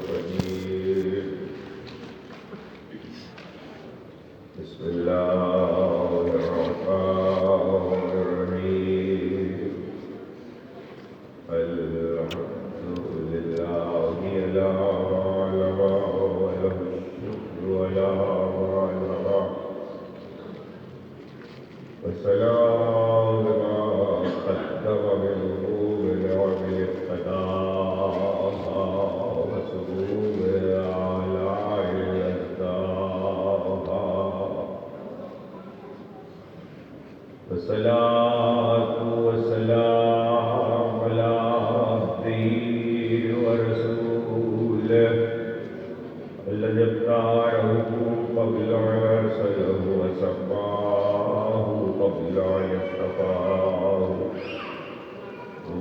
الرجيم بسم الله الرحمن الرحيم الحمد لله لا علم وله الشكر ولا علم والسلام ما قدم منه بالعمل القضاء وسرور على الأزداء والصلاة والسلام على عبده ورسوله الذي اختاره قبل أن أرسله وسماه قبل أن اصطفاه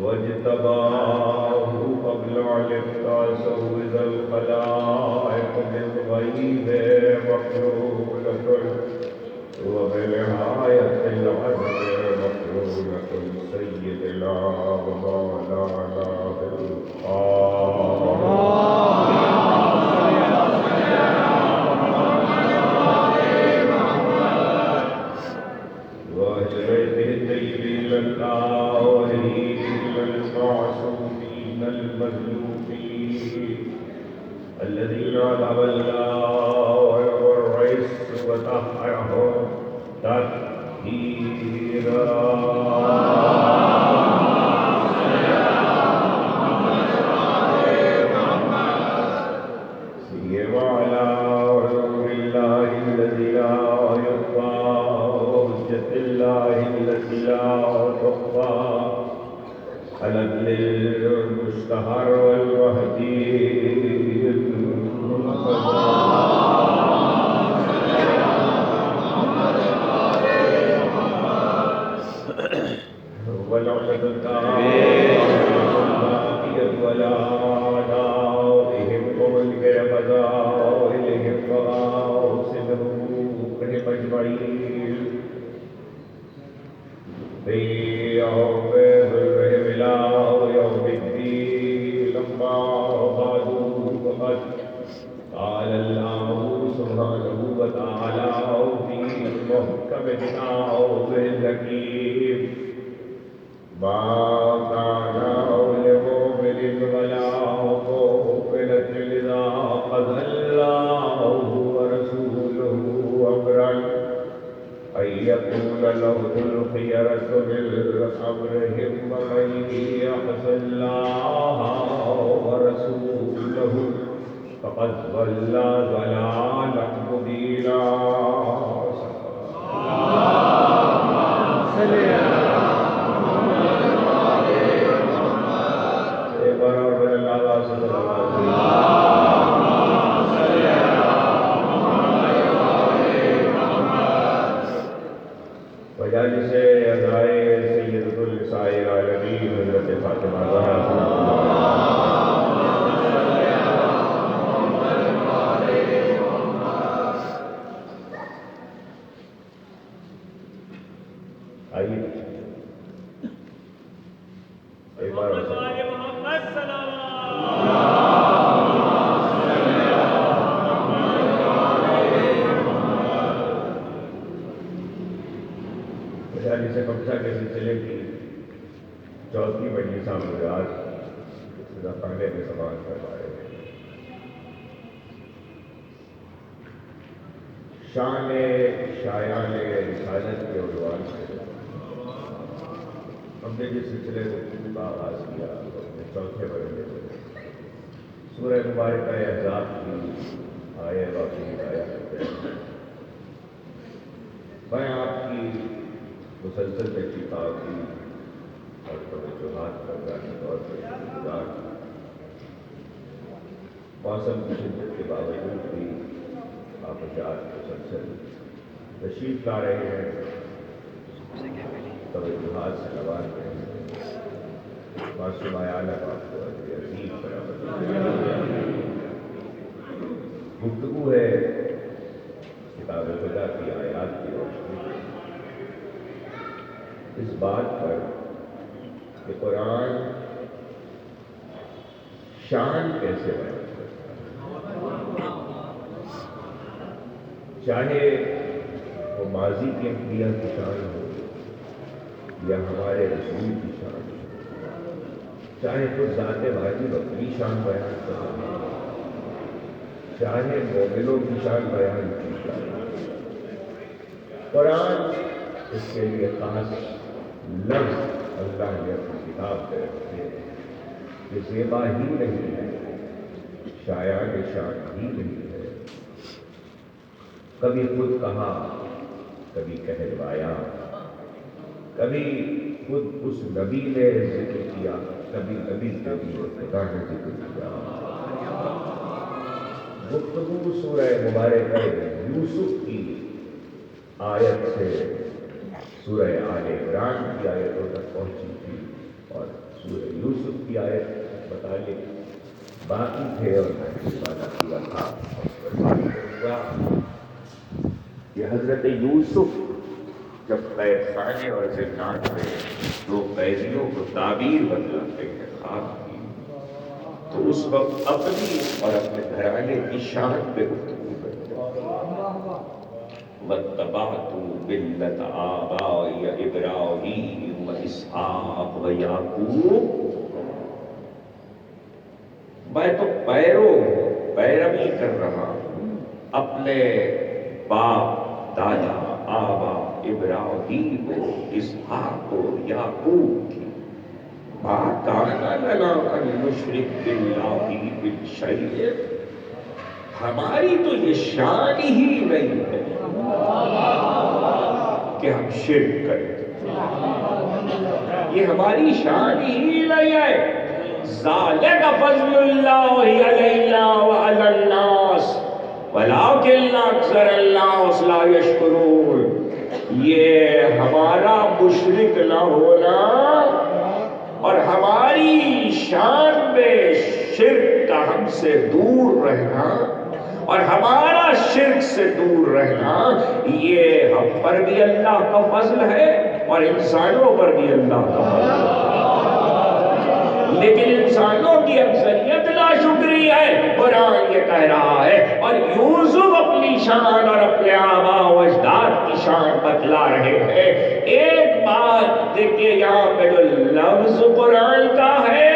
واجتباه قبل أن يبتعثه إذا الخلائق من غيب مخلوقة وبنهاية العدل مخلوقة سيدنا ومولانا وأهل بيته الطيبين الطاهرين المعصومين المظلومين الذين أذهب الله والرئيس وطهرهم تطهيرا. على المشتهر والمهدي والعلم الكافية ولا داوهم ومنكر فضائلهم وغاصبهم أجمعين في يوم ظلمهم إلى يوم الدين. لما بعدوا فقد قال الله سبحانه وتعالى في محكم كتابه الحكيم ما كان لمؤمن ولا مؤمنة إذا قضى الله ورسوله أمرا أن يكون لهم الخيرة من أمرهم ومن يعص الله ورسوله فقد ضل ضلالا مبينا. وجالس ادائے سیدۃ النساء العالمین حضرت فاطمہ زہرا آئیے ایک بار سے کمسا کے سلسلے کی چوتھی مجلس ہم لوگ آج پہلے میں سماعت کروا رہے ہیں. شان شایان رسالت کے عنوان سے ہم نے جس سلسلے کا آغاز کیا اپنے چوتھے مرحلے میں سورہ مبارکہ احزاب کی آیہ باقی آیا کرتے ہیں. میں آپ کی مسلسل تحقیقاتی اور توجہات کا ذاتی طور پر شکرگزار ہوں. موسم کی شدت کے باوجود بھی آپ حضرات مسلسل تشریف لا رہے ہیں، توجہات سے نواز رہے ہیں. معصوم اعلیٰ آپ کو عظیم برابر گفتگو ہے کتاب خدا کی آیات کی روشنی اس بات پر کہ قرآن شان کیسے بیان کرتا ہے. چاہے وہ ماضی کے انبیاء کی شان ہو یا ہمارے رسول کی شان ہو، چاہے خود ذات واجب اپنی شان بیان کر رہے ہیں، چاہے مومنوں کی شان بیان کی جائے، قرآن اس کے لیے خاص لفظ اللہ نے اپنی کتاب میں رکھے ہیں کہ زیبا ہی نہیں ہے، شایان شان ہی نہیں ہے، کبھی خود کہا، کبھی کہلوایا، کبھی خود اس نبی نے ذکر کیا، کبھی نبی کے لیے خدا نے ذکر کیا۔ گفتگو سورہ مبارکہ یوسف کی آیت سے سورہ آل عمران کی آیتوں تک پہنچی تھی، اور سورہ یوسف کی آیت متعلق باقی تھے، اور میں نے وعدہ کیا تھا کہ حضرت یوسف جب قید خانے اور زندان میں دو قیدیوں کو تعبیر بتلاتے ہیں خواب کی، تو اس وقت اپنی اور اپنے گھرانے کی شان پہ گفتگو کرتے ہیں۔ وَاتَّبَعْتُ مِلَّةَ آبَائِیَ إِبْرَاہِیمَ وَإِسْحَاقَ وَیَعْقُوبَ، میں تو پیروی کر رہا ہوں اپنے باپ دادا آبا ابراہیم و اسحاق و یعقوب کی۔ مَا كَانَ لَنَا أَن نُشْرِكَ بِاللَّهِ مِن شَيْءٍ، ہماری تو یہ شان ہی نہیں ہے کہ ہم شرک کریں، یہ ہماری شان ہی نہیں ہے۔ ذَلِكَ فَضْلُ اللَّهِ عَلَيْنَا وَعَلَى النَّاسِ وَلَٰكِنَّ أَكْثَرَ النَّاسِ لَا يَشْكُرُونَ۔ یہ ہمارا مشرک نہ ہونا اور ہماری شان میں شرک کا ہم سے دور رہنا اور ہمارا شرک سے دور رہنا، یہ ہم پر بھی اللہ کا فضل ہے اور انسانوں پر بھی اللہ کا فضل ہے، لیکن انسانوں کی اکثریت ناشکری ہے۔ قرآن یہ کہہ رہا ہے، اور یوسف اپنی شان اور اپنے آباء و اجداد کی شان بتلا رہے ہیں۔ ایک بات دیکھیے، یہاں پہ جو لفظ قرآن کا ہے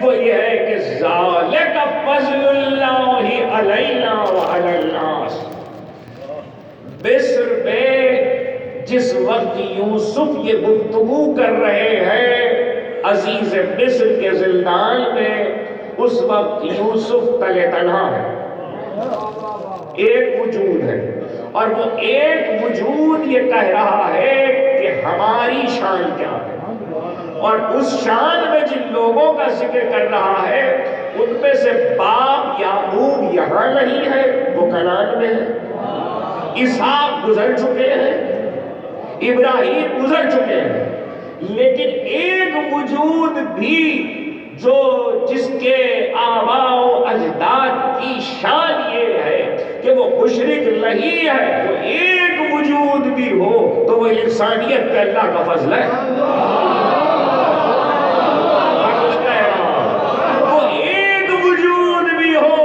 وہ یہ ہے کہ ذَلِكَ فَضْلُ اللَّهِ عَلَيْنَا وَعَلَى النَّاسِ۔ مصر میں جس وقت یوسف یہ گفتگو کر رہے ہیں عزیز مصر کے زندان میں، اس وقت یوسف تلے تنہا ہے، ایک وجود ہے، اور وہ ایک وجود یہ کہہ رہا ہے کہ ہماری شان کیا ہے، اور اس شان میں جن لوگوں کا ذکر کر رہا ہے ان میں سے باپ یعقوب یہاں نہیں ہے، وہ کنعان میں ہے، اسحاق گزر چکے ہیں، ابراہیم گزر چکے ہیں، لیکن ایک وجود بھی جو جس کے آباء و اجداد کی شان یہ ہے کہ وہ مشرک نہیں ہے، وہ ایک وجود بھی ہو تو وہ انسانیت پہ اللہ کا فضل ہے۔ وہ ایک وجود بھی ہو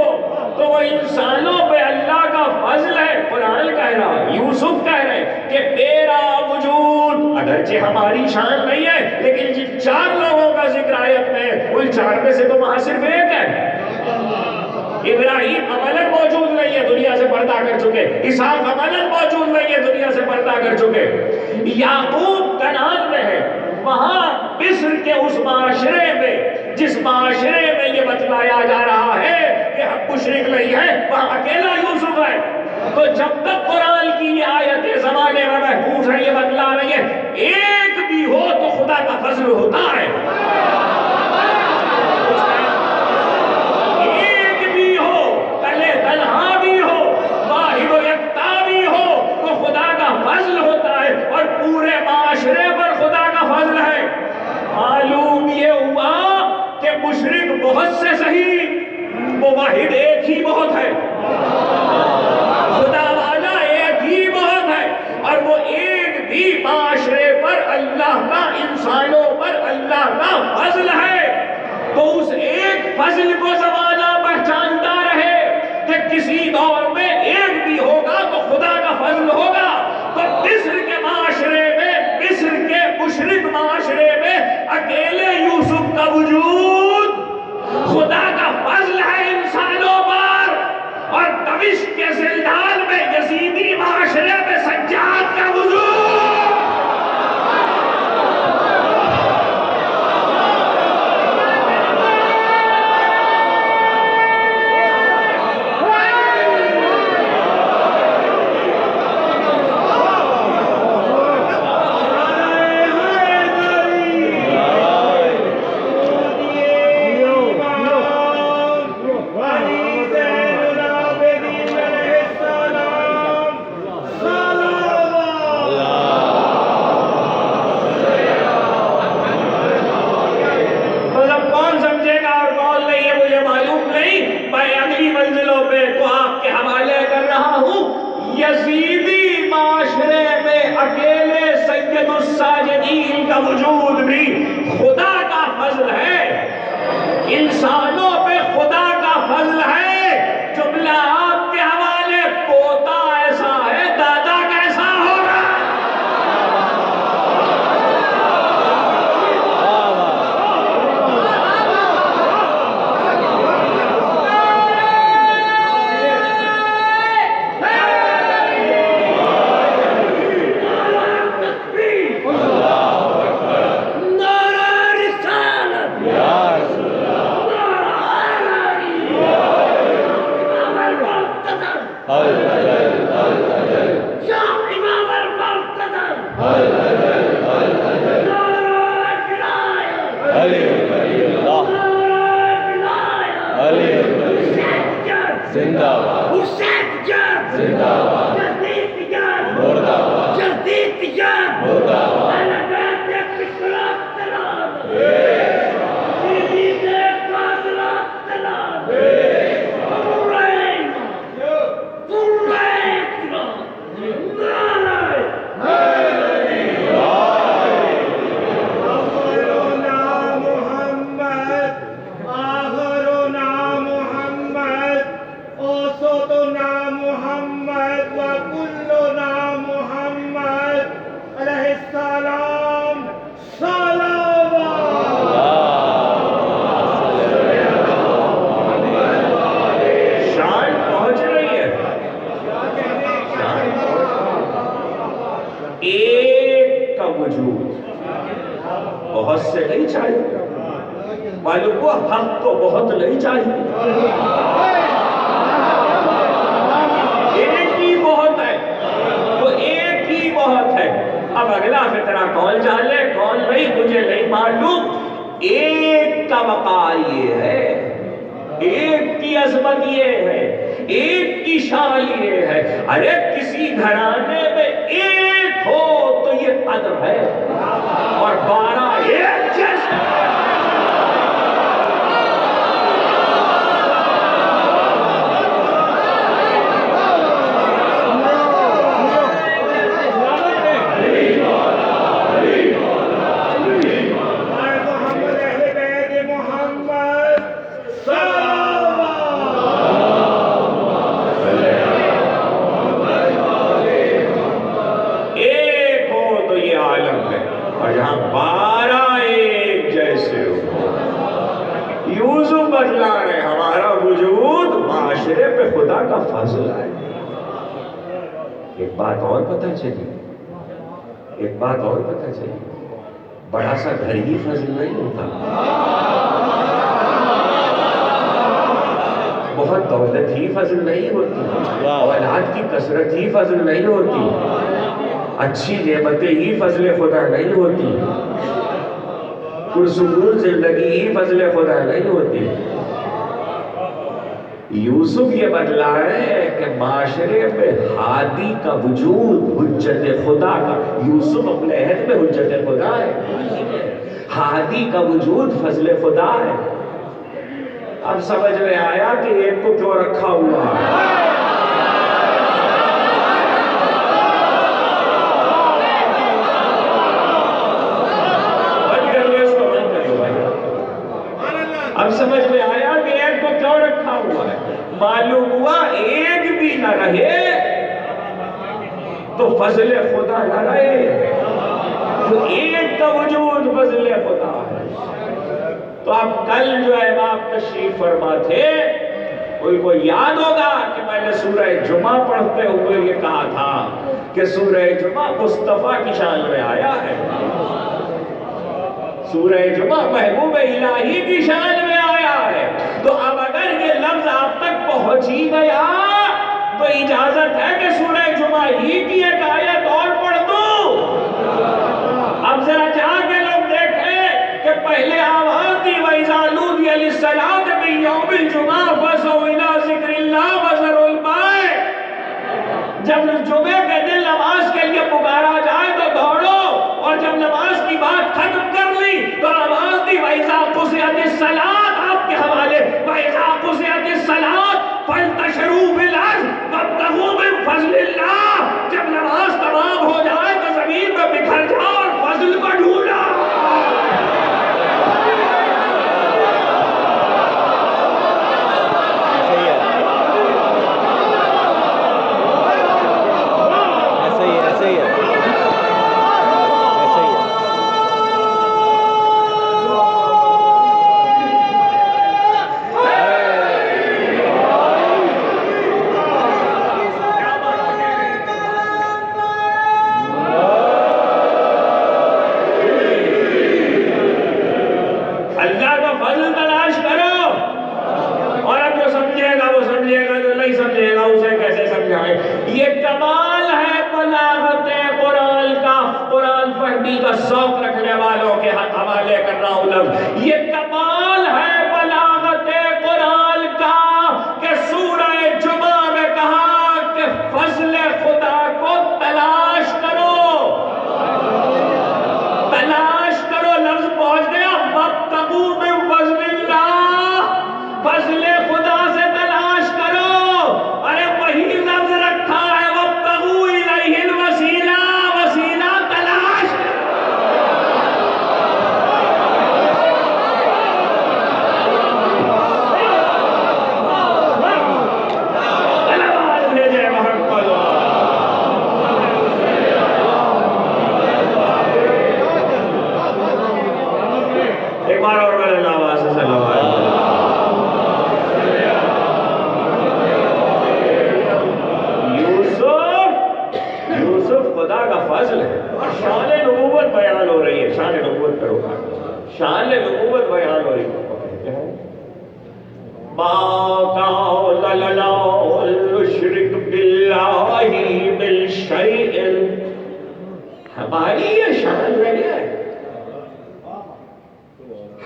تو وہ انسانوں پہ اللہ کا فضل ہے۔ قرآن کہہ رہا ہے، یوسف کہہ رہے کہ میرا وجود اگرچہ ہماری شان نہیں ہے، لیکن جن چار لوگوں کا ذکر آیت میں، ان چار میں سے تو وہاں صرف ایک ہے۔ ابراہیم عملاً موجود نہیں ہے، دنیا سے پردہ کر چکے، اسحاق عملاً موجود نہیں ہے، دنیا سے پردہ کر چکے، یعقوب کنعان میں ہے۔ وہاں مصر کے اس معاشرے میں، جس معاشرے میں یہ بتلایا جا رہا ہے کہ ہم مشرک نہیں ہیں، وہاں اکیلا یوسف ہے۔ تو جب تک قرآن کی یہ آیتیں زمانے میں محفوظ ہیں، یہ بتلا رہی ہے ایک بھی ہو تو خدا کا فضل ہوتا ہے، ایک بھی ہو، تلے تنہا بھی ہو، واحد و یکتا بھی ہو تو خدا کا فضل ہوتا ہے، اور پورے معاشرے پر خدا کا فضل ہے۔ معلوم یہ ہوا کہ مشرک بہت سے صحیح، وہ واحد ایک ہی بہت ہے، خدا والا ایک ہی بہت ہے، اور وہ ایک بھی معاشرے پر اللہ کا، انسانوں پر اللہ کا فضل عشق کے زلزال میں یزیدی معاشرے میں سجاد کا وجود، یزیدی معاشرے میں اکیلے سید الساجدین کا وجود بھی خدا کا فضل ہے، انسانوں پہ خدا کا فضل ہے۔ جملہ آپ کے حوالے، پوتا ایسا ہے دادا کیسا ہوگا؟ بہت سے نہیں چاہیے، معلوم کو حق کو بہت نہیں چاہیے، ایک ہی بہت ہے، وہ ایک ہی بہت ہے۔ اب اگلا فطرہ کون جانے کون نہیں مجھے نہیں معلوم، ایک کا مقام یہ ہے، ایک کی عظمت یہ ہے، ایک کی شان یہ ہے۔ ارے کسی گھرانے میں ایک ہو تو یہ قدر ہے، اور 12 ایک جیسے۔ خدا کا فضل ہے۔ ایک بات اور پتہ چلی، ایک بات اور پتہ چلی، بڑا سا گھر ہی فضل نہیں ہوتا، بہت دولت ہی فضل نہیں ہوتی، اولاد کی کثرت ہی فضل نہیں ہوتی، اچھی نعمتیں ہی فضل خدا نہیں ہوتی، پرسکون زندگی ہی فضل خدا نہیں ہوتی۔ یوسف یہ بتلا رہے ہیں کہ معاشرے میں ہادی کا وجود حجت خدا کا، یوسف اپنے عہد میں حجت خدا ہے، ہادی کا وجود فضل خدا ہے۔ اب سمجھ میں آیا کہ ایک کو کیوں رکھا ہوا ہے۔ اب سمجھ میں آیا کہ ایک کو کیوں رکھا ہوا ہے۔ معلوم ہوا ایک بھی نہ رہے تو فضل خدا نہ رہے، تو ایک کا وجود فضل خدا ہے۔ تو اب کل جو امام تشریف فرما تھے ان کو یاد ہوگا کہ میں نے سورہ جمعہ پڑھتے ہوئے یہ کہا تھا کہ سورہ جمعہ مصطفیٰ کی شان میں آیا ہے، سورہ جمعہ محبوب الہی کی شان میں آیا ہے۔ تو اب اگر یہ لفظ آپ تک پہنچ ہی گیا تو اجازت ہے کہ سورہ جمعہ ہی کی ایک آیت اور پڑھ دوں۔ اب ذرا جا کے لوگ دیکھیں کہ پہلے آواز دی وَإِذَا نُودِيَ لِلصَّلَاةِ مِن يَوْمِ الْجُمْعَةِ فَاسْعَوْا إِلَىٰ ذِكْرِ اللَّهِ وَذَرُوا الْبَيْعَ۔ جب جمعے کے دن نماز کے لیے پکارا جائے تو دوڑو، اور جب نماز کی بات ختم کر لی تو آواز دی وَإِذَا قُضِيَتِ الصَّلَاةُ، آپ کے حوالے وَإِذَا قُضِيَتِ الصَّلَاةُ فَانتَشِرُوا فِي الْأَرْضِ وَابْتَغُوا مِن فَضْلِ اللَّهِ۔ جب نماز تمام ہو جائے تو زمین میں بکھر جاؤ اور فضل کو ڈھونڈو۔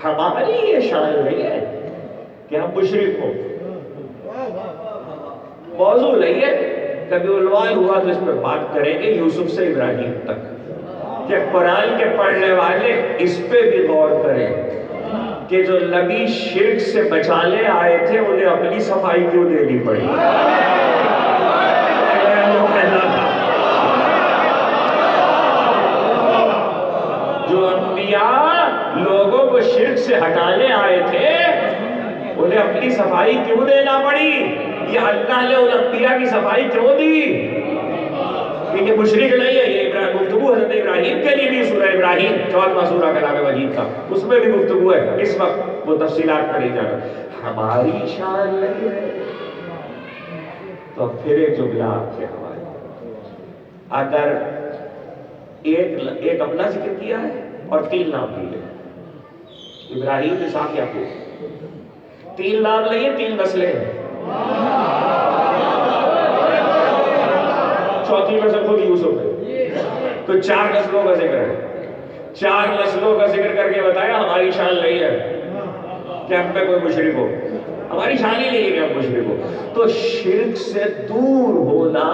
ہماری یہ شان نہیں ہے کہ ہم مشرک ہوں۔ موضوع نہیں ہے، کبھی عنوان ہوا تو اس پر بات کریں گے یوسف سے ابراہیم تک، کہ قرآن کے پڑھنے والے اس پہ بھی غور کریں کہ جو نبی شرک سے بچانے آئے تھے انہیں اپنی صفائی کیوں دینی پڑی۔ جو انبیاء لوگوں کو شرک سے ہٹانے آئے تھے انہیں اپنی صفائی کیوں دینا پڑی؟ یہ اللہ نے ان انبیاء کی صفائی کیوں دی؟ کیونکہ مشرک نہیں ہے، یہ گفتگو حضرت ابراہیم کے لیے بھی سورہ ابراہیم 14واں سورہ کلام مجید کا، اس میں بھی گفتگو ہے، اس وقت وہ تفصیلات پڑھی جا رہا۔ ہماری شان نہیں ہے تو پھر ایک جملہ آپ کے حوالے، اگر ایک اپنا ذکر کیا ہے اور 3 نام لیے، ابراہیم اسحاق یعقوب، 3 نام لیے 3 نسلیں ہیں، چوتھی نسل خود یوسف ہے، تو 4 نسلوں کا ذکر ہے، 4 نسلوں کا ذکر کر کے بتایا ہماری شان نہیں ہے کہ ہم پہ کوئی مشرک ہو، ہماری شان ہی نہیں ہے کہ ہم مشرک ہو۔ تو شرک سے دور ہونا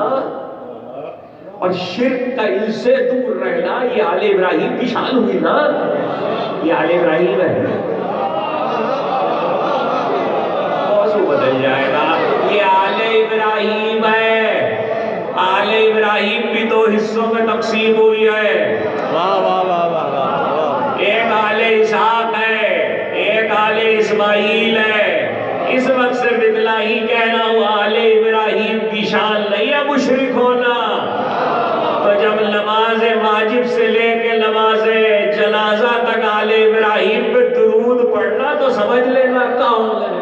اور شرک کا ان سے دور رہنا یہ آل ابراہیم کی شان ہوئی نا، یہ آل ابراہیم ہے۔ موضوع بدل جائے گا، یہ آل ابراہیم ہے۔ آل ابراہیم بھی 2 حصوں میں تقسیم ہوئی ہے، واہ واہ واہ واہ واہ، ایک آل اسحاق ہے، ایک آل اسماعیل ہے۔ اس وقت صرف اتنا ہی کہنا ہوا آل ابراہیم کی شان نہیں ہے مشرک ہونا۔ تو جب نماز واجب سے لے کے نماز جنازہ تک آل ابراہیم پہ درود پڑھنا تو سمجھ لینا کون ہے۔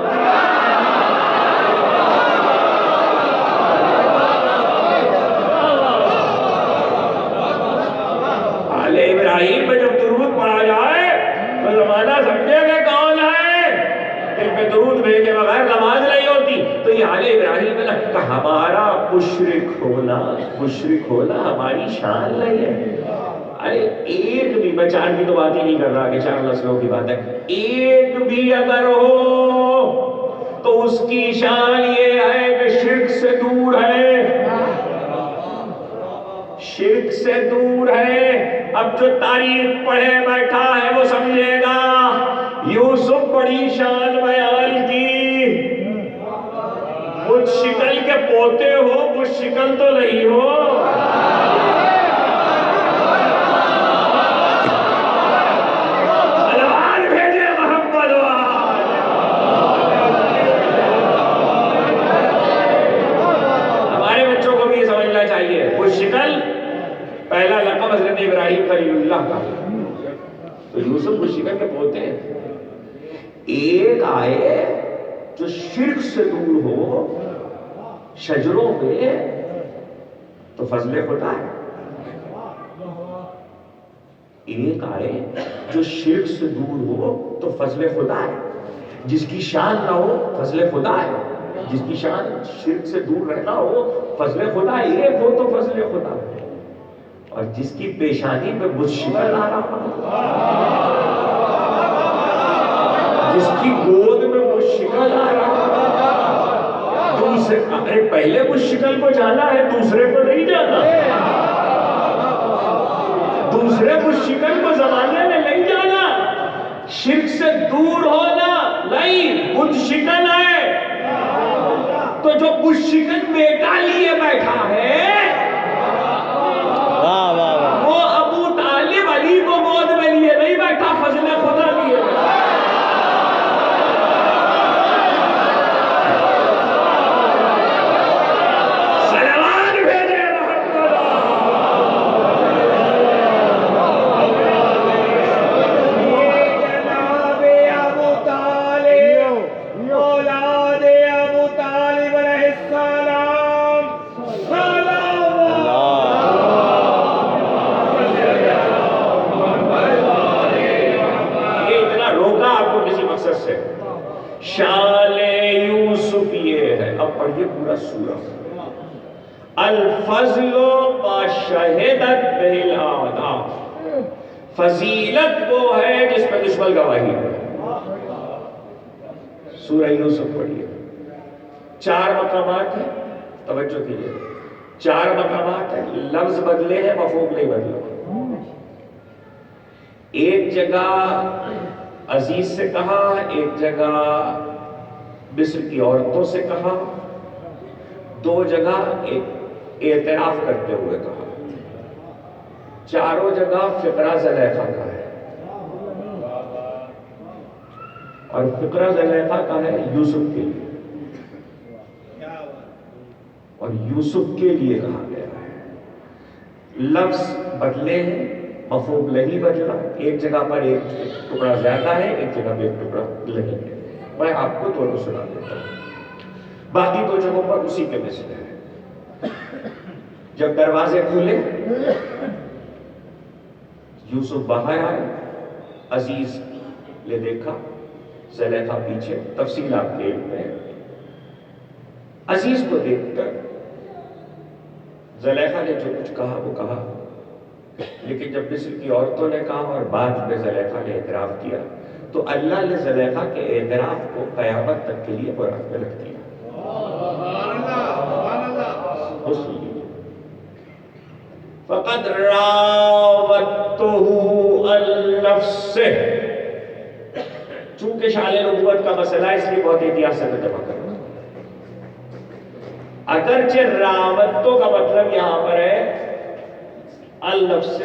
مشرک ہونا ہماری شان نہیں ہے. ارے ایک بھی، میں 4 کی تو بات ہی نہیں کر رہا کہ 4 نسلوں کی بات ہے، ایک بھی اگر ہو تو اس کی شان یہ ہے کہ شرک سے دور ہے، شرک سے دور ہے. اب جو تاریخ پڑھے بیٹھا ہے وہ سمجھے گا یوسف بڑی شان بیان کی. کچھ شکل کے پوتے ہو، کچھ شکل تو نہیں ہو. سلوان بھیجے محمد ہمارے بچوں کو بھی سمجھنا چاہیے. کچھ شکل، پہلا لقب حضرت ابراہیم خلیل اللہ کا، تو یوسف کچھ شکل کے پوتے ہیں. ایک آئے جو شرک سے دور ہو شجروں میں تو فضل خدا ہے. ایک آئے جو شرک سے دور ہو تو فضل خدا ہے. جس کی شان نہ ہو فضل خدا ہے. جس کی شان شرک سے دور رہنا ہو فضل خدا ہے. ایک ہو تو فضل خدا ہے. اور جس کی پیشانی پہ بت شکل آ رہا ہو، جس کی گود میں بت شکل آ رہا ہو، دوسرے پہلے بت شکل کو جانا ہے، دوسرے کو نہیں جانا. دوسرے بت شکل کو زمانے میں نہیں جانا. شرک سے دور ہونا نہیں، بت شکل ہے تو جو بت شکل بیٹا لیے بیٹھا ہے وہ ابو طالب علی کو گود میں لیے نہیں بیٹھا، فضل خدا لیے بیٹھا. سلوان بھیجے محمد. جناب ابو طالب اولاد ابو طالب علیہ السلام. شان یوسف یہ ہے. اب پڑھیے پورا سورہ. الفضل ما شہدت بہ الاعداء، فضیلت وہ ہے جس پہ دشمن گواہی ہے. سورہ یوسف پڑھیے. 4 مقامات ہیں، توجہ کیجیے. 4 مقامات ہیں، لفظ بدلے ہیں، مفہوم نہیں بدلا. ایک جگہ عزیز سے کہا، ایک جگہ مصر کی عورتوں سے کہا، 2 جگہ اعتراف کرتے ہوئے کہا. چاروں جگہ فقرہ زلیخا کا ہے، اور فقرہ زلیخا کا ہے یوسف کے لیے، اور یوسف کے لیے کہا گیا ہے. لفظ بدلے ہیں، مفہوم نہیں بدلا. ایک جگہ پر ایک ٹکڑا زیادہ ہے، ایک جگہ پہ ایک ٹکڑا نہیں ہے. میں آپ کو دونوں سنا دیتا ہوں. باقی 2 جگہوں پر اسی کے مثل ہے. جب دروازے کھولے یوسف باہر آئے، عزیز نے دیکھا، زلیخا پیچھے. تفصیل آپ کے علم میں ہے. عزیز کو دیکھ کر زلیخا نے جو کچھ کہا وہ کہا، لیکن جب مصر کی عورتوں نے کہا اور بعد میں زلیخا نے اعتراف کیا تو اللہ نے زلیخا کے اعتراف کو قیامت تک کے لیے قرآن میں رکھ دیا. فقد راودته عن نفسه. چونکہ شان نبوت کا مسئلہ اس لیے بہت احتیاط سے میں جمع کروں. اگرچہ راودتو کا مطلب یہاں پر ہے النفس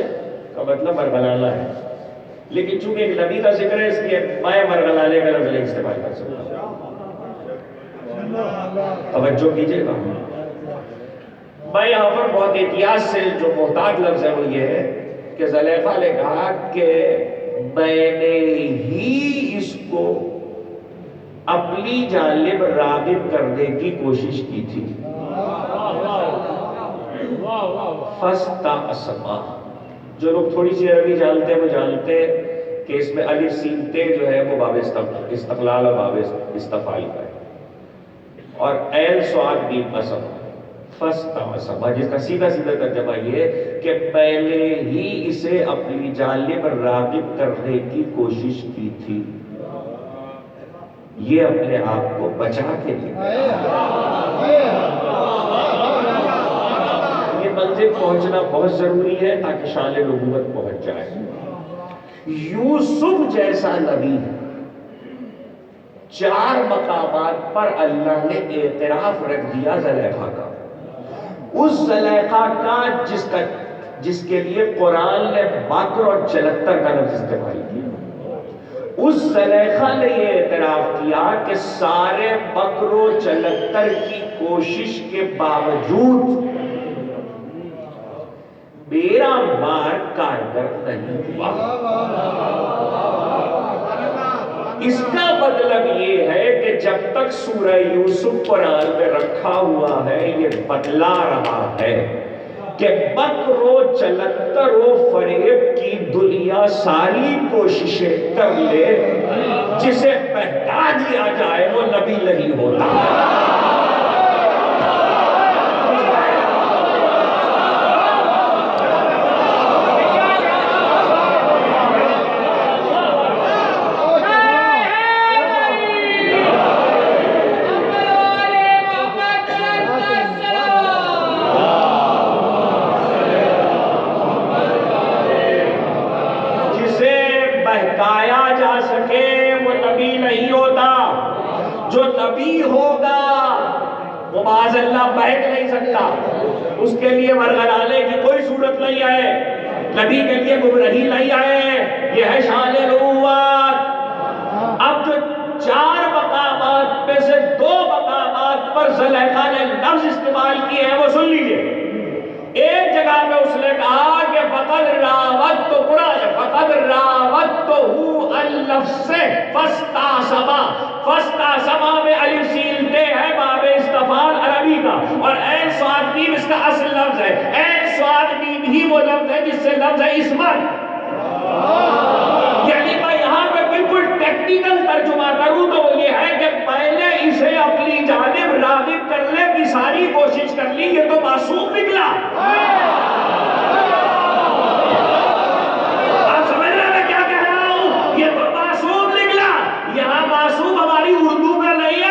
کا مطلب مرغلانا ہے، لیکن چونکہ ایک نبی کا ذکر ہے اس لیے میں مرغلانے کا لفظ استعمال کر سکتا ہوں. توجہ کیجیے گا. میں یہاں پر بہت احتیاط سے جو محتاط لفظ ہے وہ یہ ہے کہ زلیخا نے کہا کہ میں نے ہی اس کو اپنی جانب راغب کرنے کی کوشش کی تھی. فاستعصما. جو لوگ تھوڑی سی عربی جانتے ہیں وہ جانتے ہیں کہ اس میں الف سین تے جو ہے وہ باب استقلال اور باب استفعال کا ہے، اور عین صاد میم قسم. فاستعصم، جس کا سیدھا سیدھا ترجمہ یہ کہ پہلے ہی اسے اپنی جانب راغب کرنے کی کوشش کی تھی، یہ اپنے آپ کو بچا کے لیا۔ یہ منزل پہنچنا بہت ضروری ہے تاکہ شان نبوت پہنچ جائے۔ یوسف جیسا نبی 4 مقامات پر اللہ نے اعتراف رکھ دیا زلیخا کا، اس زلیخا کا جس کے لیے قرآن نے بکر اور چلتر کا لفظ استعمال کیا۔ اس زلیخا نے یہ اعتراف کیا کہ سارے بکر و چلتر کی کوشش کے باوجود میرا مار کارگر نہیں ہوا۔ اس کا مطلب یہ ہے کہ جب تک سورہ یوسف قرآن میں رکھا ہوا ہے یہ بتلا رہا ہے کہ مکر و چلتر و فریب کی دنیا ساری کوششیں کر لے، جسے بہکا دیا جائے وہ نبی نہیں ہوتا۔ جو نبی ہوگا وہ معاذ اللہ بہک نہیں سکتا، اس کے لیے ورغلانے کی کوئی صورت نہیں ہے، نبی کے لیے گمراہی نہیں ہے، یہ ہے شان نبوت۔ اب جو 4 مقامات میں سے 2 مقامات پر زلیخا نے لفظ استعمال کیے ہیں وہ سن لیجئے۔ ایک جگہ میں اس نے کہا کہ فقد راودتہ عن نفسہ فاستعصم میں الف سین تے ہے باب استفال عربی کا، اور عین صاد میم اس کا اصل لفظ ہے۔ عین صاد میم ہی وہ لفظ ہے جس سے لفظ ہے عصمت۔ یعنی میں یہاں پہ بالکل ٹیکنیکل ترجمہ کروں تو وہ یہ ہے کہ پہلے اسے اپنی جانب راغب کرنے کی ساری کوشش کر لی، یہ تو معصوم نکلا۔ آپ سمجھ رہے ہیں میں کیا کہہ رہا ہوں؟ یہ تو معصوم نکلا۔ یہاں معصوم ہماری اردو کا نہیں ہے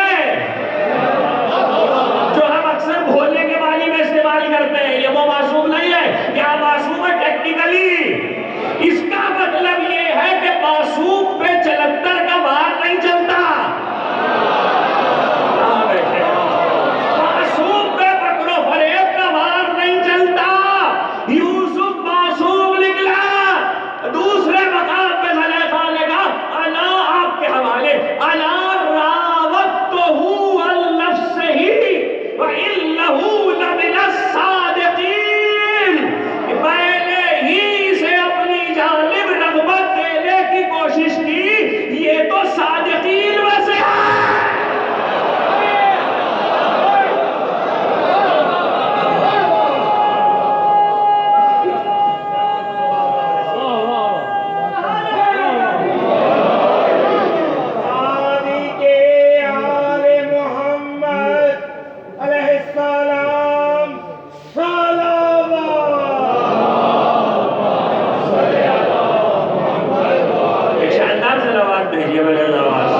جو ہم اکثر بھولنے کے معنی میں استعمال کرتے ہیں، یہ وہ معصوم نہیں ہے، یہاں معصوم ہے ٹیکنیکلی۔ اس کا مطلب یہ ہے کہ معصوم پہ چلتر کا بار نہیں چلتا، معصوم پہ بکر و فریب کا بار نہیں چلتا۔ یوسف معصوم نکلا۔ دوسرے مقام پہ زلیخا نے کہا انا، آپ کے حوالے، انا راودتہ عن نفسہ وانہ لمن الصادقین، پہلے ہی سے اپنی جانب رغبت دینے کی کوشش کی، یہ تو صادقین میں سے ہے۔ آدھی کے آل محمد علیہ السلام صلوات۔ ایک شاندار صلوات بھیجیے بلے نواز۔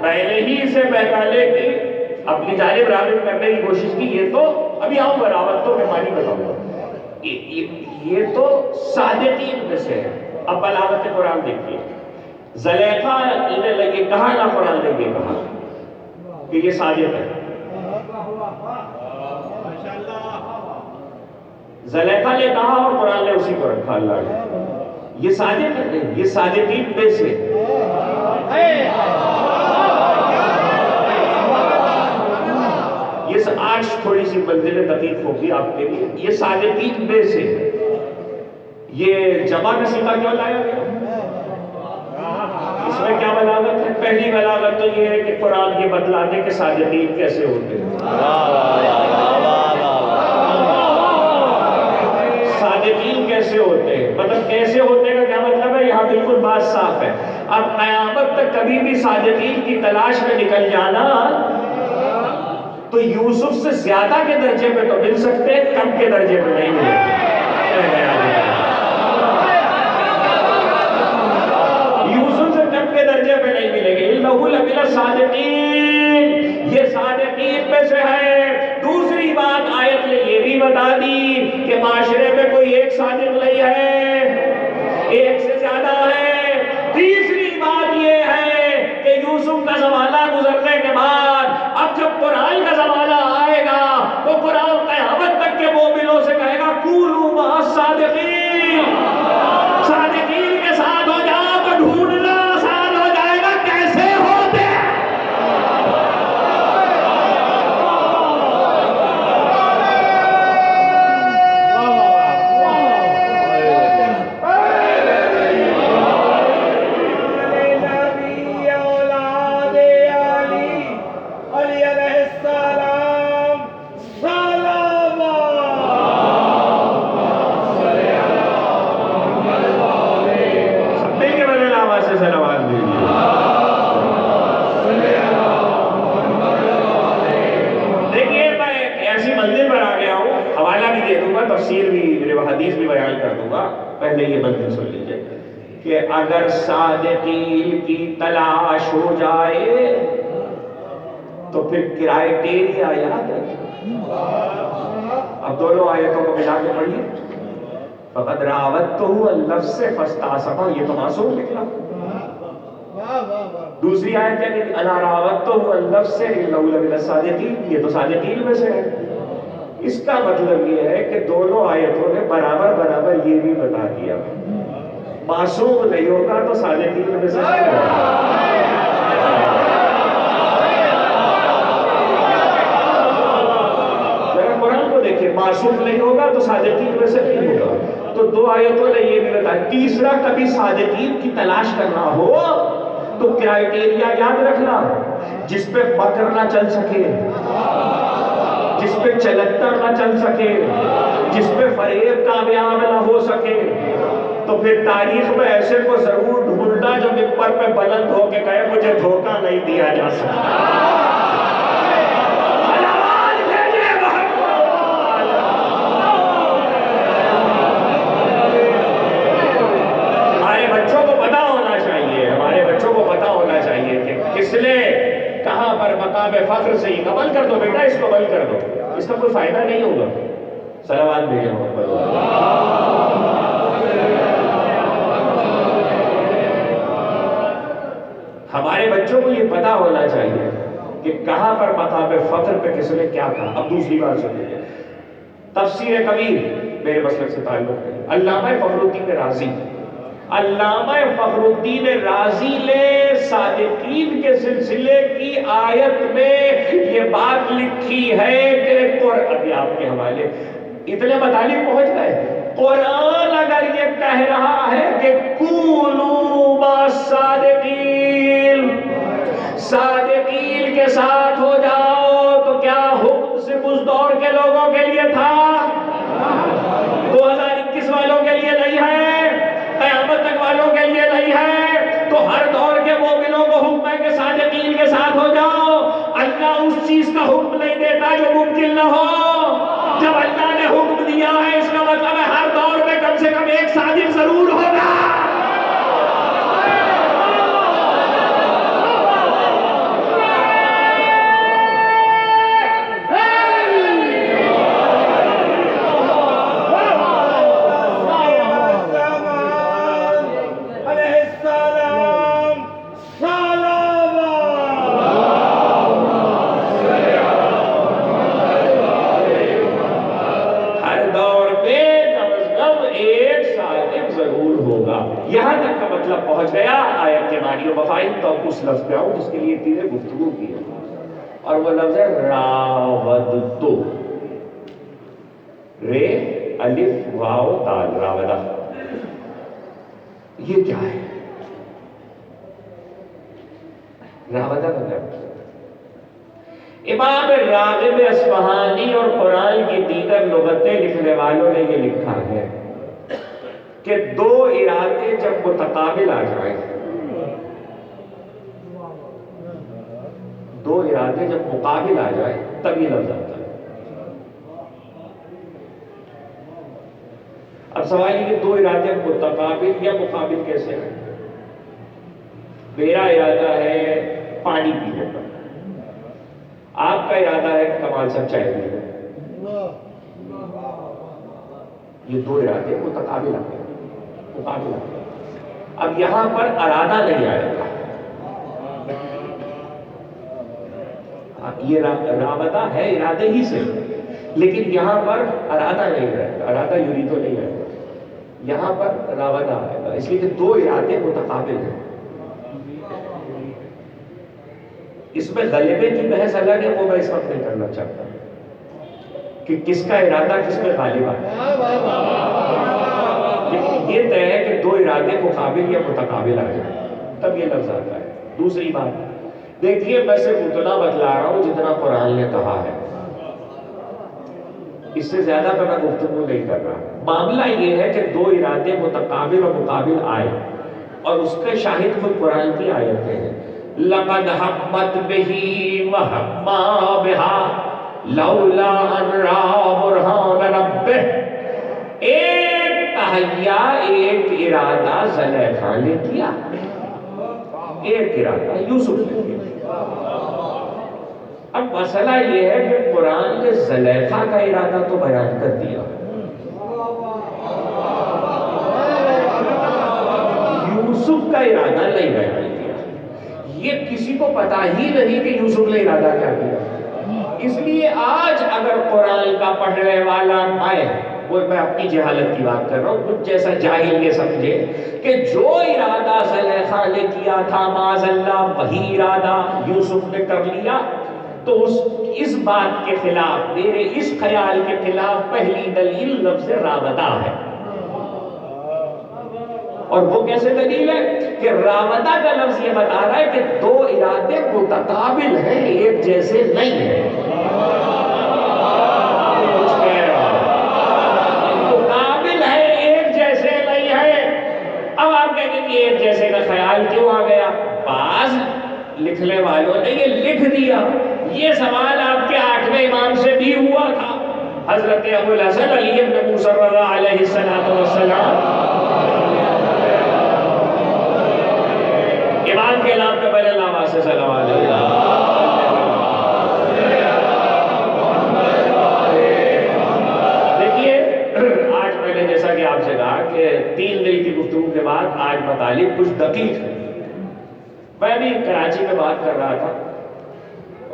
پہلے ہی سے بہکانے کی اپنی جانب راغب کرنے کی کوشش کی، یہ تو ابھی آؤں راوتوں کے معنی بتاؤں گا، یہ تو صادقین میں سے ہے۔ اب بلاغت قرآن دیکھیے، زلیخا انہیں لگے کہا نہ قرآن نے یہ کہا کہ یہ صادق ہے۔ زلیخا نے کہا اور قرآن نے اسی کو رکھا اللہ نے۔ یہ صادق ہے، یہ صادقین میں سے۔ یہ آج تھوڑی سی منزل دقیق ہوگی آپ کے لیے، یہ صادقین میں سے۔ یہ جمع کا صیغہ کیوں لایا گیا؟ اس میں کیا بلاغت ہے؟ پہلی بلاغت تو یہ ہے کہ قرآن یہ بتلا دے کہ صادقین کیسے ہوتے ہیں۔ صادقین کیسے ہوتے ہیں، مطلب کیسے ہوتے کا کیا مطلب ہے؟ یہاں بالکل بات صاف ہے۔ اب قیامت تک کبھی بھی صادقین کی تلاش میں نکل جانا تو یوسف سے زیادہ کے درجے پہ تو مل سکتے ہیں، کم کے درجے پہ نہیں ملے. یوسف سے کم کے درجے پہ نہیں ملیں گے. انہ لمن الصادقین، یہ صادقین میں سے ہے. دوسری بات آیت نے یہ بھی بتا دی کہ معاشرے میں کوئی ایک صادق نہیں ہے، ایک سے زیادہ ہے. تیسری بات یہ ہے کہ یوسف کا زمانہ گزرنے کے بعد اب جب قرآن کا زمانہ آئے گا تو قرآن قیامت تک کے مومنوں سے کہے گا کونوا مع الصادقین، صادقین کے ساتھ ہو جاؤ تو ڈھونڈنا آسان ہو جائے گا کیسے ہوتے. حدیث بھی بیان کر دوں گا، پہلے یہ منزل سن لیجئے کہ اگر صادقین کی تلاش ہو جائے تو پھر کرائٹیریا یاد رکھیں. اب دونوں آیتوں کو ملا کے پڑھیے. فقد راودتہ عن نفسہ فاستعصمہ، یہ تو معصوم نکلا. دوسری آیت کیا کہ انا راودتہ عن نفسہ انہ لمن الصادقین، یہ تو صادقین میں سے ہے. اس کا مطلب یہ ہے کہ دونوں آیتوں نے برابر برابر یہ بھی بتا دیا معصوم نہیں ہوگا تو صادقین میں سے نہیں ہوگا. ذرا قرآن کو دیکھیں، معصوم نہیں ہوگا تو صادقین میں سے نہیں ہوگا. تو دو آیتوں نے یہ بھی بتایا. تیسرا، کبھی صادقین کی تلاش کرنا ہو تو کرائٹیریا یاد رکھنا، جس پہ مکر نہ چل سکے، جس پہ چلتر نہ چل سکے، جس پہ فریب کامیاب نہ ہو سکے. تو پھر تاریخ میں ایسے کو ضرور ڈھونڈنا جو ممبر پہ بلند ہو کے کہے مجھے دھوکہ نہیں دیا جا سکتا. ہمارے بچوں کو پتا ہونا چاہیے، ہمارے بچوں کو پتا ہونا چاہیے کہ کس نے کہاں پر مقام فخر سے ہی قبل کر دو بیٹا، اس کو قبل کر دو، اس کا کوئی فائدہ نہیں ہوگا. صلوات بھیجو محمد. ہمارے بچوں کو یہ پتا ہونا چاہیے کہ کہاں پر مقام فخر پہ کس نے کیا کہا. اب دوسری بات سنیے، تفسیر کبیر میرے مسلک سے تعلق ہے. علامہ فخر الدین رازی، علامہ فخر الدین رازی نے صادقین کے سلسلے کی آیت میں یہ بات لکھی ہے کہ ابھی آپ کے حوالے اتنے مطالب پہنچ گئے. قرآن اگر یہ کہہ رہا ہے کہ کونوا مع الصادقین، صادقین کے ساتھ ہو جاؤ، تو کیا حکم صرف اس دور کے لوگوں کے لیے تھا؟ 2021 والوں کے لیے نہیں ہے، قیامت تک والوں کے لیے نہیں ہے. تو ہر دور کے مومنوں کو حکم ہے کہ صادقین کے ساتھ ہو جاؤ. اللہ اس چیز کا حکم نہیں دیتا جو ممکن نہ ہو. جب اللہ نے حکم دیا ہے اس کا مطلب ہے ہر دور میں کم سے کم ایک صادق ضرور ہوگا. یہاں تک کا مطلب پہنچ گیا آیت کے معنی و مفاہیم. تو اب اس لفظ پہ آؤں جس کے لیے اتنی گفتگو کی ہے، اور وہ لفظ ہے راودتو. رے الف واو دال، راودہ. یہ کیا ہے؟ راودہ کا کیا؟ امام راغب اصفہانی اور قرآن کی دیگر لغتیں لکھنے والوں نے یہ لکھا ہے کہ دو ارادے جب متقابل آ جائیں دو ارادے جب مقابل آ جائے تب یہ لفظ آتا ہے. اب سوال یہ کہ دو ارادے متقابل یا مقابل کیسے ہیں؟ میرا ارادہ ہے پانی پینے کا، آپ کا ارادہ ہے کمال صاحب چائے پینے کا. یہ دو ارادے متقابل آ گئے، مقابل آ گئے. اب یہاں پر ارادہ نہیں آئے گا. یہ رابطہ ہے ارادے ہی سے، لیکن یہاں پر ارادہ نہیں رہے گا، ارادہ یریدو نہیں رہے گا، یہاں پر رابطہ آئے گا. اس لیے کہ دو ارادے متقابل ہیں. اس میں غلبے کی بحث الگ ہے، وہ میں اس وقت نہیں کرنا چاہتا کہ کس کا ارادہ کس میں غالب آئے. لیکن یہ طے ہے کہ دو ارادے مقابل یا متقابل آ جائیں تب یہ لفظ آتا ہے. دوسری بات دیکھیے، میں صرف اتنا بتلا رہا ہوں جتنا قرآن نے کہا ہے، اس سے زیادہ میں گفتگو نہیں کر رہا. معاملہ یہ ہے کہ دو ارادے متقابل اور مقابل آئے، اور اس کے شاہد خود قرآن کی آیتیں ہیں. لقد حمت به وهم بها لولا ان رأى برهان ربه. ایک تہیا، ایک ارادہ زلیخا نے کیا، ایک ارادہ یوسف نے کیا. اب مسئلہ یہ ہے کہ قرآن نے زلیخا کا ارادہ تو بیان کر دیا، یوسف کا ارادہ نہیں بیان کیا. یہ کسی کو پتا ہی نہیں کہ یوسف نے ارادہ کیا کیا. اس لیے آج اگر قرآن کا پڑھنے والا میں اپنی جہالت کی بات کر رہا ہوں، کچھ جیسا جاہل یہ سمجھے کہ جو ارادہ زلیخا نے کیا تھا معاذ اللہ وہی ارادہ یوسف نے کر لیا، تو اس بات کے خلاف، میرے اس خیال کے خلاف پہلی دلیل لفظ رابطہ ہے. اور وہ کیسے دلیل ہے کہ رابطہ کا لفظ یہ بتا رہا ہے کہ دو ارادے متقابل ہیں، ایک جیسے نہیں ہیں. مقابل ہے، ایک جیسے نہیں ہے. اب آپ کہیں گے کہ ایک جیسے کا خیال کیوں آ گیا؟ بعض لکھنے والوں نے یہ لکھ دیا. یہ سوال آپ کے 8ویں امام سے بھی ہوا تھا، حضرت ابو الحسن علی بن موسیٰ رضا علیہ السلام. امام کے نام پہ پہلے نام سے سلام علیہ. دیکھیے، آج میں نے جیسا کہ آپ سے کہا کہ 3 دن کی گفتگو کے بعد آج مطالب کچھ دقیق ہے. میں بھی کراچی میں بات کر رہا تھا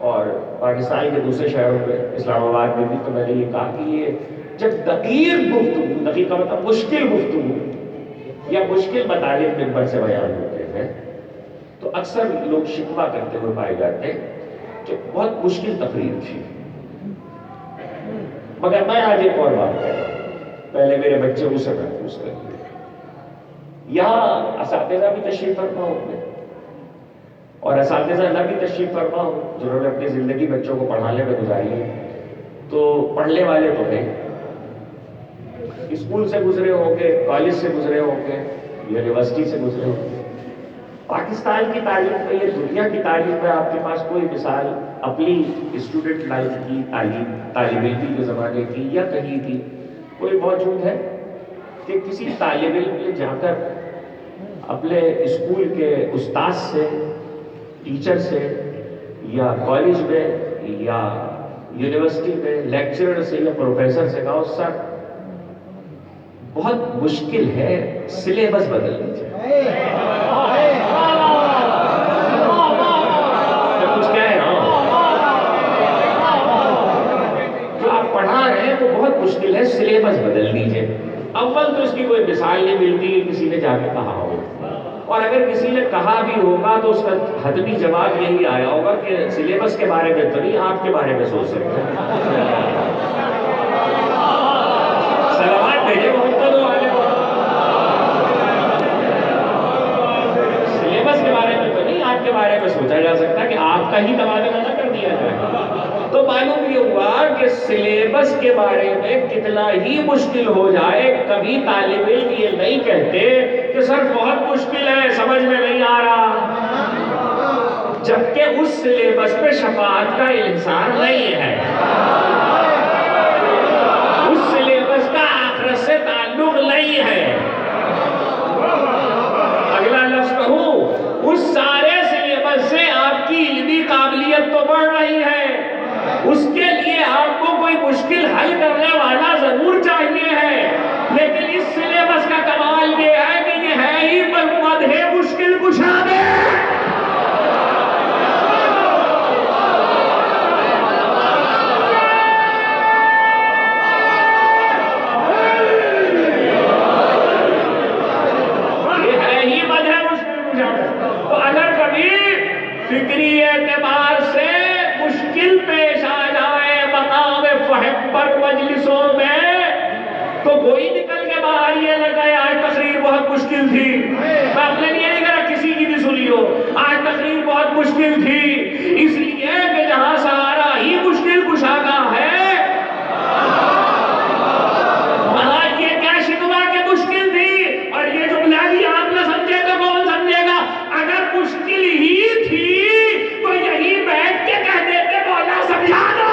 اور پاکستان کے دوسرے شہروں میں، اسلام آباد میں بھی، تو میں نے یہ کہا کہ یہ جب دقیق گفتگو، دقیق کا مطلب مشکل گفتگو یا مشکل مطالب منبر سے بیان ہوتے ہیں، تو اکثر لوگ شکوہ کرتے ہوئے پائے جاتے ہیں کہ بہت مشکل تقریر تھی. مگر میں آج ایک اور بات کر رہا ہوں، پہلے میرے بچے اسے محفوظ کرتے ہیں. یہاں اساتذہ بھی تشریف فرما ہوں گے اور اساتذہ نہ بھی تشریف فرما ہوں جنہوں نے اپنی زندگی بچوں کو پڑھانے میں گزاری ہے. تو پڑھنے والے تو ہیں، اسکول سے گزرے ہوں گے، کالج سے گزرے ہوں گے، یونیورسٹی سے گزرے ہوں گے. پاکستان کی تاریخ میں، یہ دنیا کی تاریخ میں آپ کے پاس کوئی مثال اپنی اسٹوڈنٹ لائف کی، طالب علمی کے زمانے کی یا کہیں کی کوئی موجود ہے کہ کسی طالب علم نے جا کر اپنے اسکول کے استاد سے، ٹیچر سے، یا کالج میں یا یونیورسٹی میں لیکچرر سے یا پروفیسر سے کہا سر بہت مشکل ہے، سلیبس بدل دیجیے؟ میں کچھ کہہ رہا ہوں، جو آپ پڑھا رہے ہیں وہ بہت مشکل ہے، سلیبس بدل دیجیے. اول تو اس کی کوئی مثال نہیں ملتی کہ کسی نے جا کے کہا ہو، اور اگر کسی نے کہا بھی ہوگا تو اس کا حتمی جواب یہی آیا ہوگا کہ سلیبس کے بارے میں تو نہیں، آپ کے بارے میں سوچ سکتے ہیں. سلامات بھیجے محمد والے کو. سلیبس کے بارے میں تو نہیں، آپ کے بارے میں سوچا جا سکتا ہے کہ آپ کا ہی تبادلہ نہ کر دیا جائے. تو معلوم یہ ہوا کہ سلیبس کے بارے میں کتنا ہی مشکل ہو جائے، کبھی طالب علم یہ نہیں کہتے کہ سر بہت مشکل ہے، سمجھ میں نہیں آ رہا، جبکہ اس سلیبس پہ شفاعت کا انحصار نہیں ہے، اس سلیبس کا آخرت سے تعلق نہیں ہے۔ اگلا لفظ کہوں، اس سارے سلیبس سے آپ کی علمی قابلیت تو بڑھ رہی ہے، اس کے لیے آپ کو کوئی مشکل حل کرنے والا ضرور چاہیے ہے، لیکن اس سلیبس کا کمال یہ ہے کہ یہ ہے ہی مدح مشکل کشا میں۔ فکری اعتبار سے مشکل پیش آ جائے مقام فہم پر مجلسوں میں تو کوئی نکل کے باہر یہ نہ کہے آج تقریر بہت مشکل تھی۔ میں اپنے لیے نہیں کہہ رہا، کسی کی بھی سنی ہو، آج تقریر بہت مشکل تھی، اس لیے کہ جہاں سہارا ہی مشکل کشا کا ہے، وہاں یہ کیا شکوا کہ مشکل تھی، اور یہ جملہ بھی آپ نہ سمجھے تو کون سمجھے گا؟ اگر مشکل ہی تھی تو یہی بیٹھ کے کہہ دیتے مولا سمجھا دو۔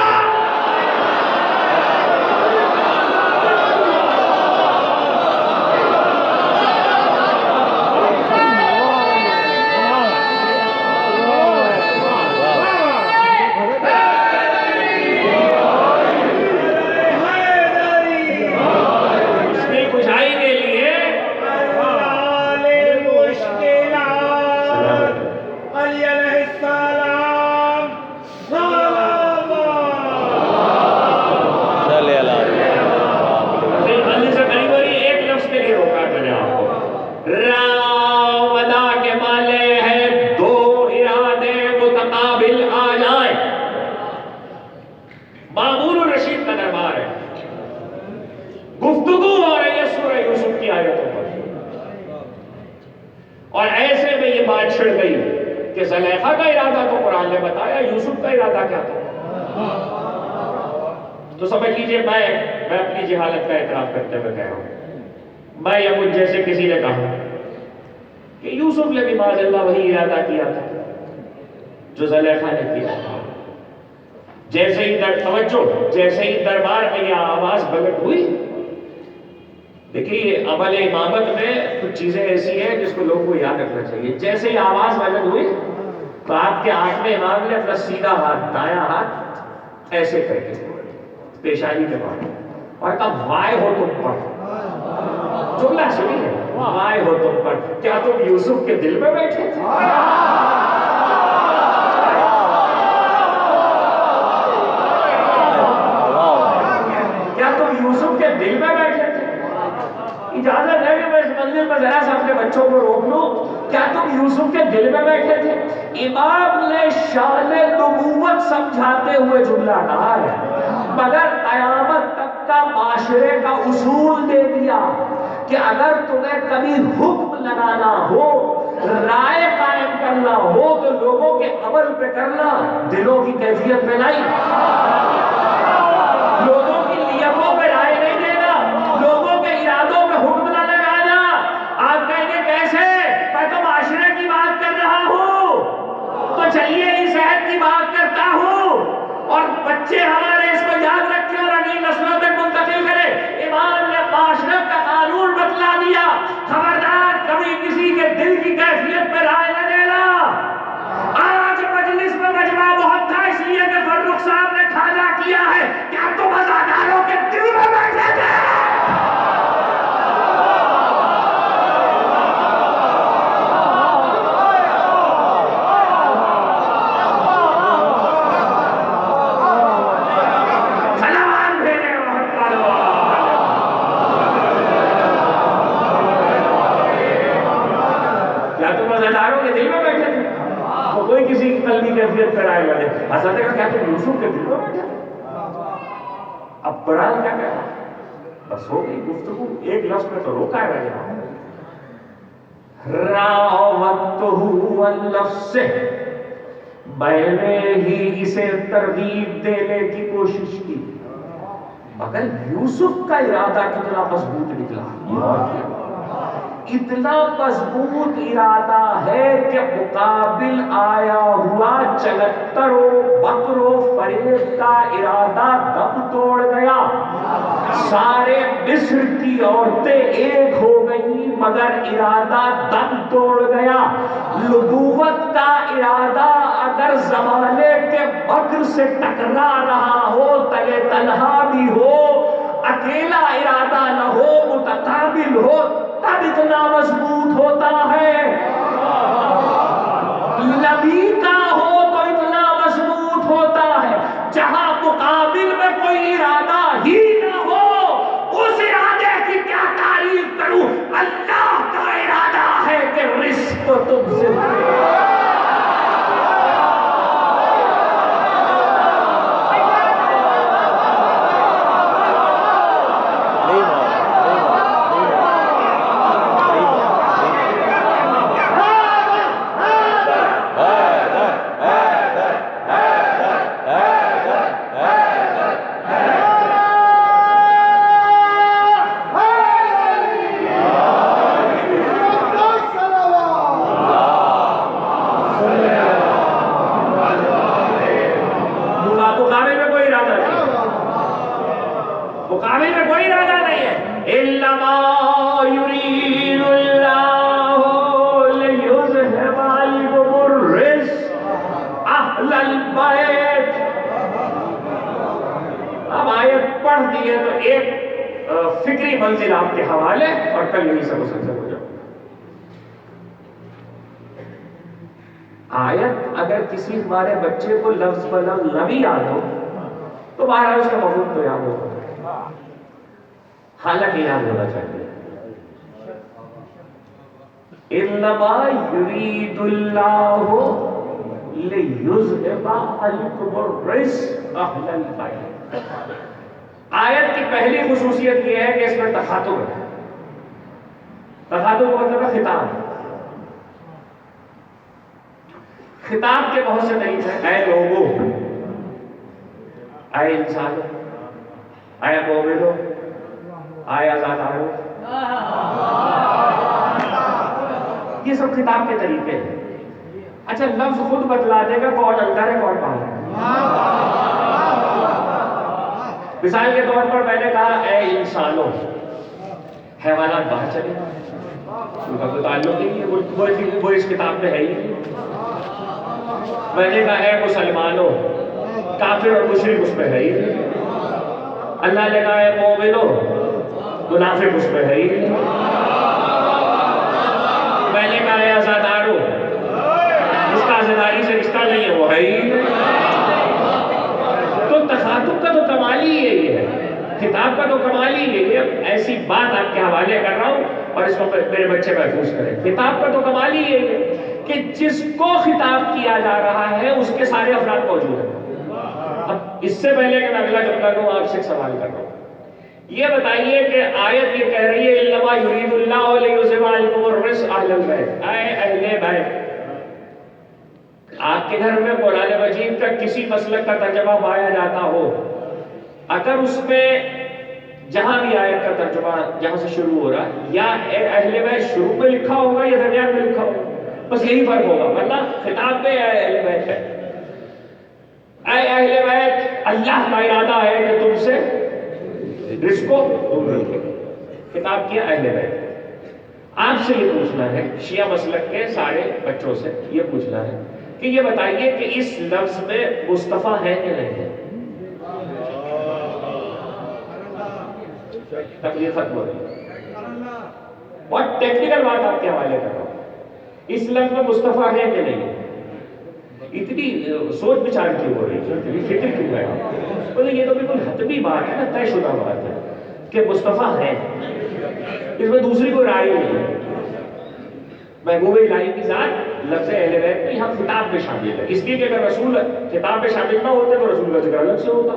اور ایسے میں یہ بات چھڑ گئی کہ زلیخا کا ارادہ تو قرآن نے بتایا، یوسف کا ارادہ کیا تھا؟ تو سمجھ لیجئے میں اپنی جہالت کا اعتراف کرتے ہوئے کہہ رہا ہوں، میں یا مجھ جیسے کسی نے کہا کہ یوسف نے بھی معاذ اللہ وہی ارادہ کیا تھا جو زلیخا نے کیا تھا۔ جیسے ہی جیسے ہی دربار میں یہ آواز بلٹ ہوئی، دیکھیے عمل امامت میں کچھ چیزیں ایسی ہیں جس کو لوگوں کو یاد رکھنا چاہیے۔ جیسے ہی آواز بلند ہوئی تو آپ کے 8ویں امام نے اپنا سیدھا ہاتھ، دایاں ہاتھ ایسے کر کے پیشانی کے بعد اور کہا وائے ہو تم پر، جملہ سنی ہے، وائے ہو تم پر، کیا تم یوسف کے دل میں بیٹھے تھے؟ کیا تم یوسف کے دل میں بیٹھے تھے؟ اجازت ہے کہ میں اس منزل میں ذرا سا اپنے بچوں کو روک لوں، کیا تم یوسف کے دل میں بیٹھے تھے؟ امام نے شان نبوت سمجھاتے ہوئے جملہ کہا ہے، مگر قیامت تک کا معاشرے کا اصول دے دیا کہ اگر تمہیں کبھی حکم لگانا ہو، رائے قائم کرنا ہو تو لوگوں کے عمل پہ کرنا، دلوں کی کیفیت پہ نہیں، لوگوں کی نیتوں پہ رائے نہیں دینا، لوگوں کے ارادوں پہ حکم نہ لگانا۔ آپ کہیں گے کیسے؟ میں تو معاشرے کی بات کر رہا ہوں، تو چلیے اس عہد کی بات کرتا ہوں، اور بچے ہمارے اس کو یاد رکھیں اور اگلی نسلوں تک منتقل کریں۔ امام نے معاشرت کا قانون بتلا دیا، خبردار کبھی کسی کے دل کی کیفیت پہ رائے نہ دینا۔ آج مجلس میں مجمع بہت تھا، اس لیے کہ فرخ صاحب نے کھانا کیا ہے، کیا تم ازاداروں کے دل میں بیٹھے تھے؟ کوئی کسی کی قلبی کیفیت پر آئے لگے حضرت کا کیا تم یوسف کے دل میں بیٹھے؟ اب برحال کیا کہہ رہا؟ بس ہو گئی گفتگو، ایک لفظ میں تو روکا ہے راوتہ عن نفسہ، میں نے ہی اسے ترغیب دینے کی کوشش کی، مگر یوسف کا ارادہ کتنا مضبوط نکلا، اتنا مضبوط ارادہ ہے کہ مقابل آیا ہوا چلتر و بکر و فریب کا ارادہ دم توڑ گیا. سارے مصر کی عورتیں ایک ہو گئی مگر ارادہ دم توڑ گیا. نبوت کا ارادہ اگر زمانے کے بکر سے ٹکرا رہا ہو، تلے تنہا بھی ہو، اکیلا ارادہ نہ ہو، متقابل ہو، تب اتنا مضبوط ہوتا ہے. نبی کا ہو تو اتنا مضبوط ہوتا ہے. جہاں مقابل میں کوئی ارادہ ہی نہ ہو، اس ارادے کی کیا تعریف کروں. اللہ کا ارادہ ہے کہ رزق کو تم سے فکری منزل آپ کے حوالے اور کل یہی سب مسلسل ہو جاؤ. آیت اگر کسی ہمارے بچے کو لفظ بلفظ نہ بھی یاد ہو تو بہرحال اس کا مفہوم تو یاد ہوگا، حالانکہ یاد ہونا چاہیے. انما یرید اللہ لیذھب عنکم الرجس اہل البیت. آیت کی پہلی خصوصیت یہ ہے کہ اس میں تخاطب ہے. تخاطب کا مطلب ہے خطاب. خطاب کے بہت سے طریقے ہیں. اے لوگو، اے انسانوں، اے مومنوں، اے آزاداروں، یہ سب خطاب کے طریقے ہیں. اچھا لفظ خود بتلا دے گا کون اندر ہے کون باہر ہے. مثال کے طور پر میں نے کہا اے انسانوں، حیوانات باہر چلے، ان کا کوئی تعلق نہیں ہے، وہ اس کتاب میں ہے ہی. میں نے کہا اے مسلمانوں، کافر اور مشرک اس میں ہے ہی. اللہ نے کہا اے مومنوں، منافق اس میں ہے ہی. میں نے کہا اے آزاداروں، جس کا آزاداری سے رشتہ نہیں ہے وہ ہے ہی. تو تخاطب کا تو کمال ہی یہی ہے، خطاب کا تو کمال ہی یہی ہے. ایسی بات آپ کے حوالے کر رہا ہوں اور اس کو میرے بچے محفوظ کریں. خطاب کا تو کمال ہی یہی ہے کہ جس کو خطاب کیا جا رہا ہے اس کے سارے افراد موجود ہیں. اب اس سے پہلے کہ میں اگلا جملہ دوں آپ سے ایک سوال کر رہا ہوں. یہ بتائیے کہ آیت یہ کہہ رہی ہے انما یرید اللہ لیذھب عنکم الرجس اہل البیت. اے اہل بیت، آپ کے گھر میں قرآن مجید کا کسی مسلک کا ترجمہ پایا جاتا ہو، اگر اس میں جہاں بھی آیت کا ترجمہ جہاں سے شروع ہو رہا ہے یا اے اہل بیت شروع میں لکھا ہوگا یا درمیان میں لکھا ہوگا، بس یہی فرق ہوگا، ورنہ خطاب میں اے اہل بیت ہے. اے اہل بیت، اللہ کا ارادہ ہے کہ تم سے رزق کو دور رکھے. خطاب کیا اہل بیت. آپ سے یہ پوچھنا ہے، شیعہ مسلک کے سارے بچوں سے یہ پوچھنا ہے کہ یہ بتائیے کہ اس لفظ میں مصطفیٰ ہے کہ نہیں ہے؟ تقریر ختم ہو رہی ہے. بہت ٹیکنیکل بات آپ کے حوالے کر رہا ہوں. اس لفظ میں مصطفیٰ ہے کہ نہیں ہے؟ اتنی سوچ بچار کیوں ہو رہی ہے، اتنی فکر کیوں ہے؟ بولے یہ تو بالکل حتمی بات ہے نا، طے شدہ بات ہے کہ مصطفیٰ ہے. اس میں دوسری کوئی رائے نہیں ہے. محبوب الہی کی ذات لفظ اہل بیت میں یہاں خطاب میں شامل ہے، اس لیے کہ اگر رسول خطاب میں شامل نہ ہوتے تو رسول کا ذکر الگ سے ہوتا.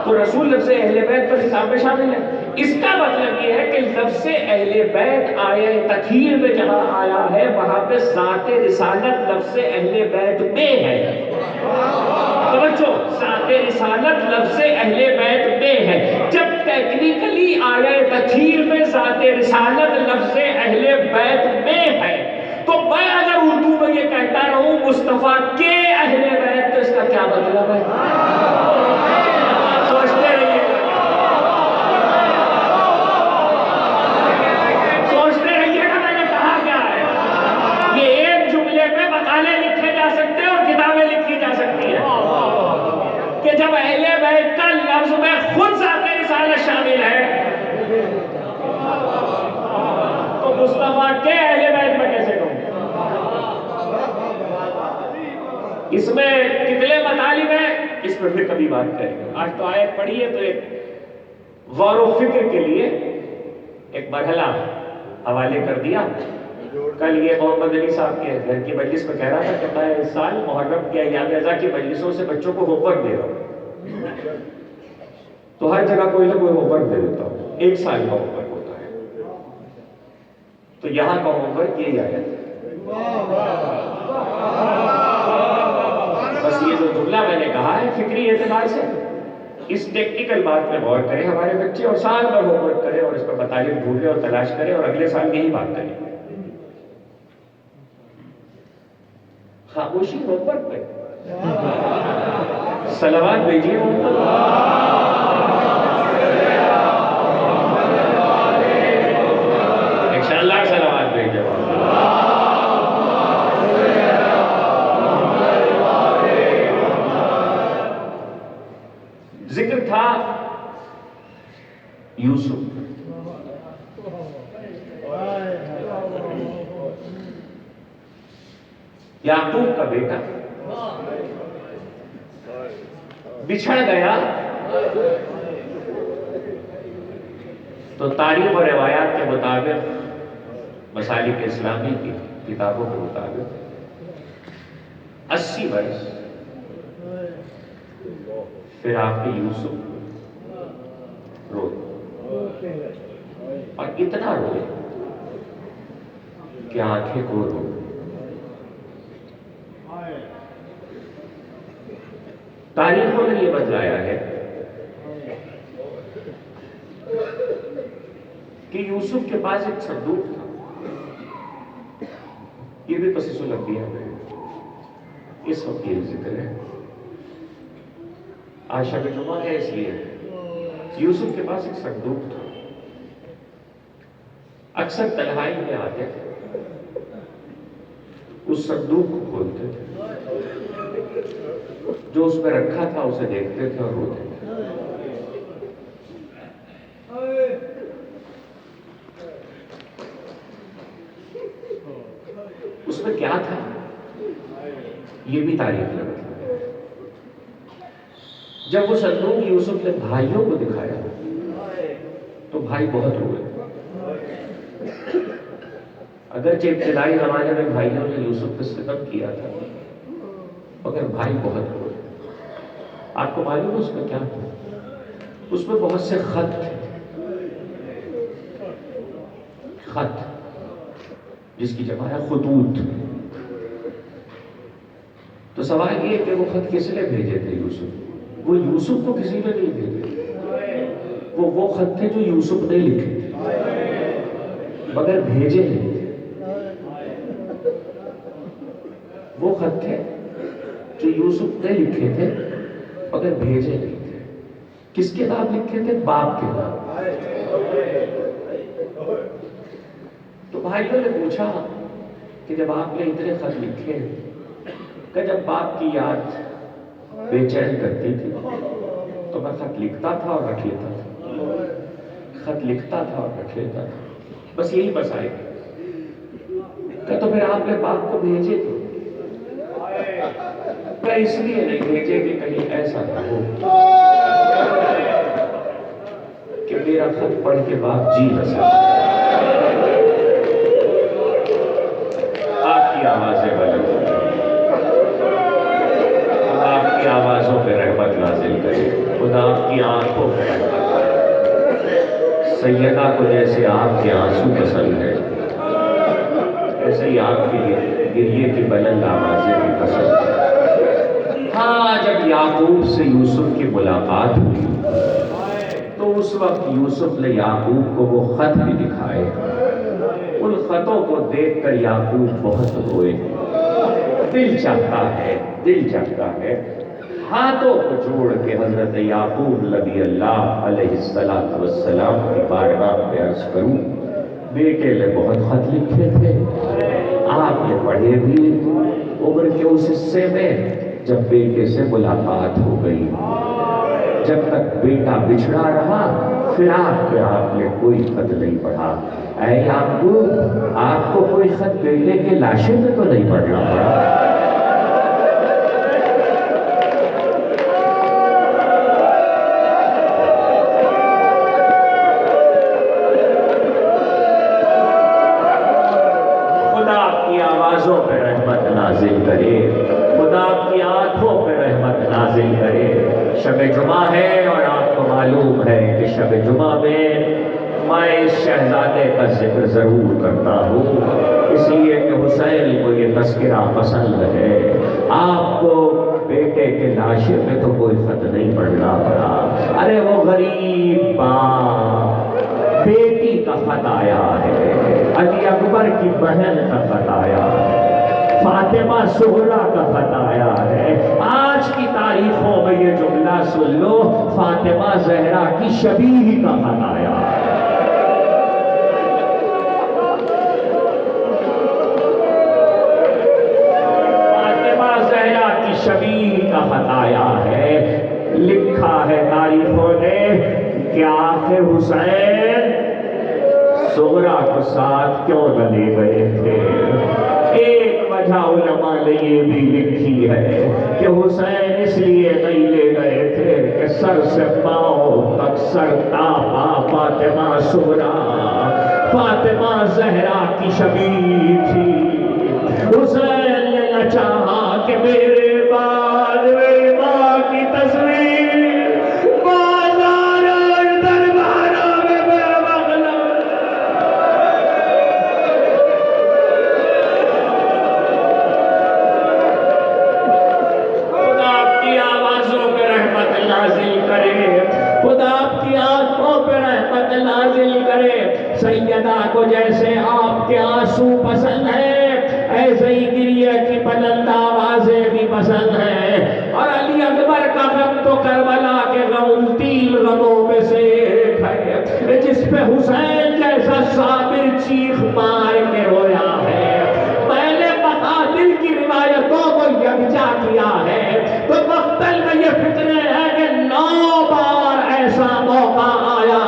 تو رسول لفظ اہل بیت پر خطاب میں شامل ہے. اس کا مطلب یہ ہے کہ لفظ اہل بیت آیہ تطہیر میں جہاں آیا ہے وہاں پہ ذات رسالت لفظ اہل بیت میں ہے. توجہ، ذات رسالت لفظ اہل بیت میں ہے. جب ٹیکنیکلی آیہ تطہیر میں ذات رسالت لفظ اہل بیت میں ہے، تو میں اگر اردو میں یہ کہتا رہوں مصطفیٰ کے اہل بیت، تو اس کا کیا مطلب ہے؟ سوچتے رہیے گا میں نے کہا کیا ہے۔ یہ ایک جملے میں مقالے لکھے جا سکتے ہیں اور کتابیں لکھی جا سکتی ہیں کہ جب اہل بیت کا لفظ میں خود ذات رسالت شامل ہے تو مصطفیٰ کے اہل بیت میں کیسے کہوں؟ اس میں کتنے مطالب ہیں، اس پر پھر کبھی بات کریں گے۔ آج تو آیت پڑھی ہے تو ایک غور و فکر کے لیے ایک مرحلہ حوالے کر دیا۔ کل یہ محمد علی صاحب کے گھر کی مجلس میں کہہ رہا تھا کہ میں اس سال محرم کے ایام رضا کی مجلسوں سے بچوں کو ہوم ورک دے رہا ہوں، تو ہر جگہ کوئی نہ کوئی ہوم ورک دے دیتا ہوں، ایک سال کا ہوم ورک ہوتا ہے، تو یہاں کا ہوم ورک یہی آیا تھا۔ بس یہ جو جملہ میں نے کہا ہے فکری اعتبار سے اس ٹیکنیکل بات میں غور کریں ہمارے بچے، اور سال بھر ہوم ورک کریں اور اس پر مطالب ڈھونڈیں اور تلاش کریں اور اگلے سال یہی بات کریں۔ خاموشی ہوم ورک پہ صلوات بھیجیے انشاءاللہ، صلوات بھیجیے۔ ذکر تھا یوسف، یعقوب کا بیٹا بچھڑ گیا تو تاریخ اور روایات کے مطابق، مسالک اسلامی کی کتابوں کے مطابق 80 برس پھر آپ کے یوسف روئے، اور اتنا روئے کہ آنکھیں کو رو۔ تاریخوں نے یہ بتلایا ہے کہ یوسف کے پاس ایک صندوق تھا، یہ بھی قصص الانبیاء میں اس وقت یہ ذکر ہے، آج شب جمعہ ہے اس لیے یوسف کے پاس ایک صندوق تھا، اکثر تنہائی میں آتے تھے، اس صندوق کو کھولتے تھے، جو اس میں رکھا تھا اسے دیکھتے تھے اور روتے تھے۔ اس میں کیا تھا یہ بھی تاریخ لگتی ہے۔ جب وہ صندوق یوسف نے بھائیوں کو دکھایا تو بھائی بہت روئے، اگرچہ ابتدائی زمانے میں بھائیوں نے یوسف پہ ستم کیا تھا مگر بھائی بہت روئے۔ آپ کو معلوم ہے اس میں کیا تھا؟ اس میں بہت سے خط تھے، خط جس کی جمع ہے خطوط۔ تو سوال یہ کہ وہ خط کس نے بھیجے تھے یوسف؟ وہ یوسف کو کسی نے نہیں بھیجے، وہ خط تھے جو یوسف نے لکھے تھے مگر بھیجے نہیں تھے۔ وہ خط تھے جو یوسف نے لکھے تھے مگر بھیجے نہیں تھے۔ کس کے نام لکھے تھے؟ باپ کے نام۔ تو بھائیوں نے پوچھا کہ جب آپ نے اتنے خط لکھے کہ جب باپ کی یاد بے چین کرتی تھی تو میں خط لکھتا تھا اور رکھ لیتا تھا، خط لکھتا تھا اور رکھ لیتا تھا، بس یہی بس آئے کہ تو پھر آپ نے باپ کو بھیجے تھے؟ میں اس لیے نہیں بھیجے کہ کہیں ایسا نہ ہو کہ میرا خط پڑھ کے باپ جی نہ سکے۔ آپ کی آوازیں بلند ہو، خدا آپ کی آوازوں پہ رحمت نازل کرے، خدا آپ کی آنکھوں پہ رحمت کرے۔ سیدہ کو جیسے آپ کے آنسو پسند ہے ایسے ہی آپ کی گریے کی بلند آوازیں بھی پسند ہے۔ ہاں، جب یعقوب سے یوسف کی ملاقات ہوئی تو اس وقت یوسف نے یعقوب کو وہ خط بھی دکھائے. ان خطوں کو دیکھ کر یعقوب بہت روئے. دل چاہتا ہے ہاتھوں کو جوڑ کے حضرت یعقوب نبی اللہ علیہ السلام کی بارگاہ میں عرض کروں. بیٹے نے بہت خط لکھے تھے، آپ نے پڑھے بھی. عمر کے اس حصے میں جب بیٹے سے ملاقات ہو گئی، جب تک بیٹا بچھڑا رہا فراق پہ آپ نے کوئی خط نہیں پڑھا. اے یعقوب، آپ کو کوئی خط بیٹے کے لاشے میں تو نہیں پڑھنا پڑا؟ خدا کی آنکھوں پہ رحمت نازل کرے. شب جمعہ ہے اور آپ کو معلوم ہے کہ شب جمعہ میں اس شہزادے کا ذکر ضرور کرتا ہوں، اس لیے کہ حسین کو یہ تذکرہ پسند ہے. آپ کو بیٹے کے لاشے میں تو کوئی خط نہیں پڑھنا پڑا. ارے وہ غریب باپ، بیٹی کا خط آیا ہے، علی اکبر کی بہن کا خط آیا ہے، فاطمہ زہرا کا خط آیا ہے. آج کی تاریخوں میں یہ جملہ سن لو، فاطمہ زہرا کی شبیہ کا خط آیا ہے. فاطمہ زہرا کی شبیہ کا خط آیا ہے. لکھا ہے تاریخوں نے کہ آخر حسین زہرا کو ساتھ کیوں نہ لے گئے تھے. ایک وجہ علماء نے یہ بھی لکھی ہے کہ حسین اس لیے نہیں لے گئے تھے کہ سر سے پاؤں تک سر تاپا فاطمہ زہرا، فاطمہ زہرا کی شبیہ تھی. حسین نے نہ چاہا کہ میرے بعد میری ماں کی تصویر بازار اور درباروں میں بے مغلب. خدا آپ کی آوازوں پہ رحمت نازل کرے، خدا آپ کی آنکھوں پہ رحمت نازل کرے. سیدہ کو جیسے آپ کے آنسو پسند ہے، ایسے ہی گریہ کی بلند آوازیں بھی پسند ہیں. اور علی اکبر کا غم تو کربلا کے غم 3 غموں میں سے ایک ہے جس پہ حسین جیسا صابر چیخ مار کے رویا ہے. میں نے مقاتل کی روایتوں کو یکجا کیا ہے تو مقتل میں یہ فکرے ہے کہ 9 بار ایسا موقع آیا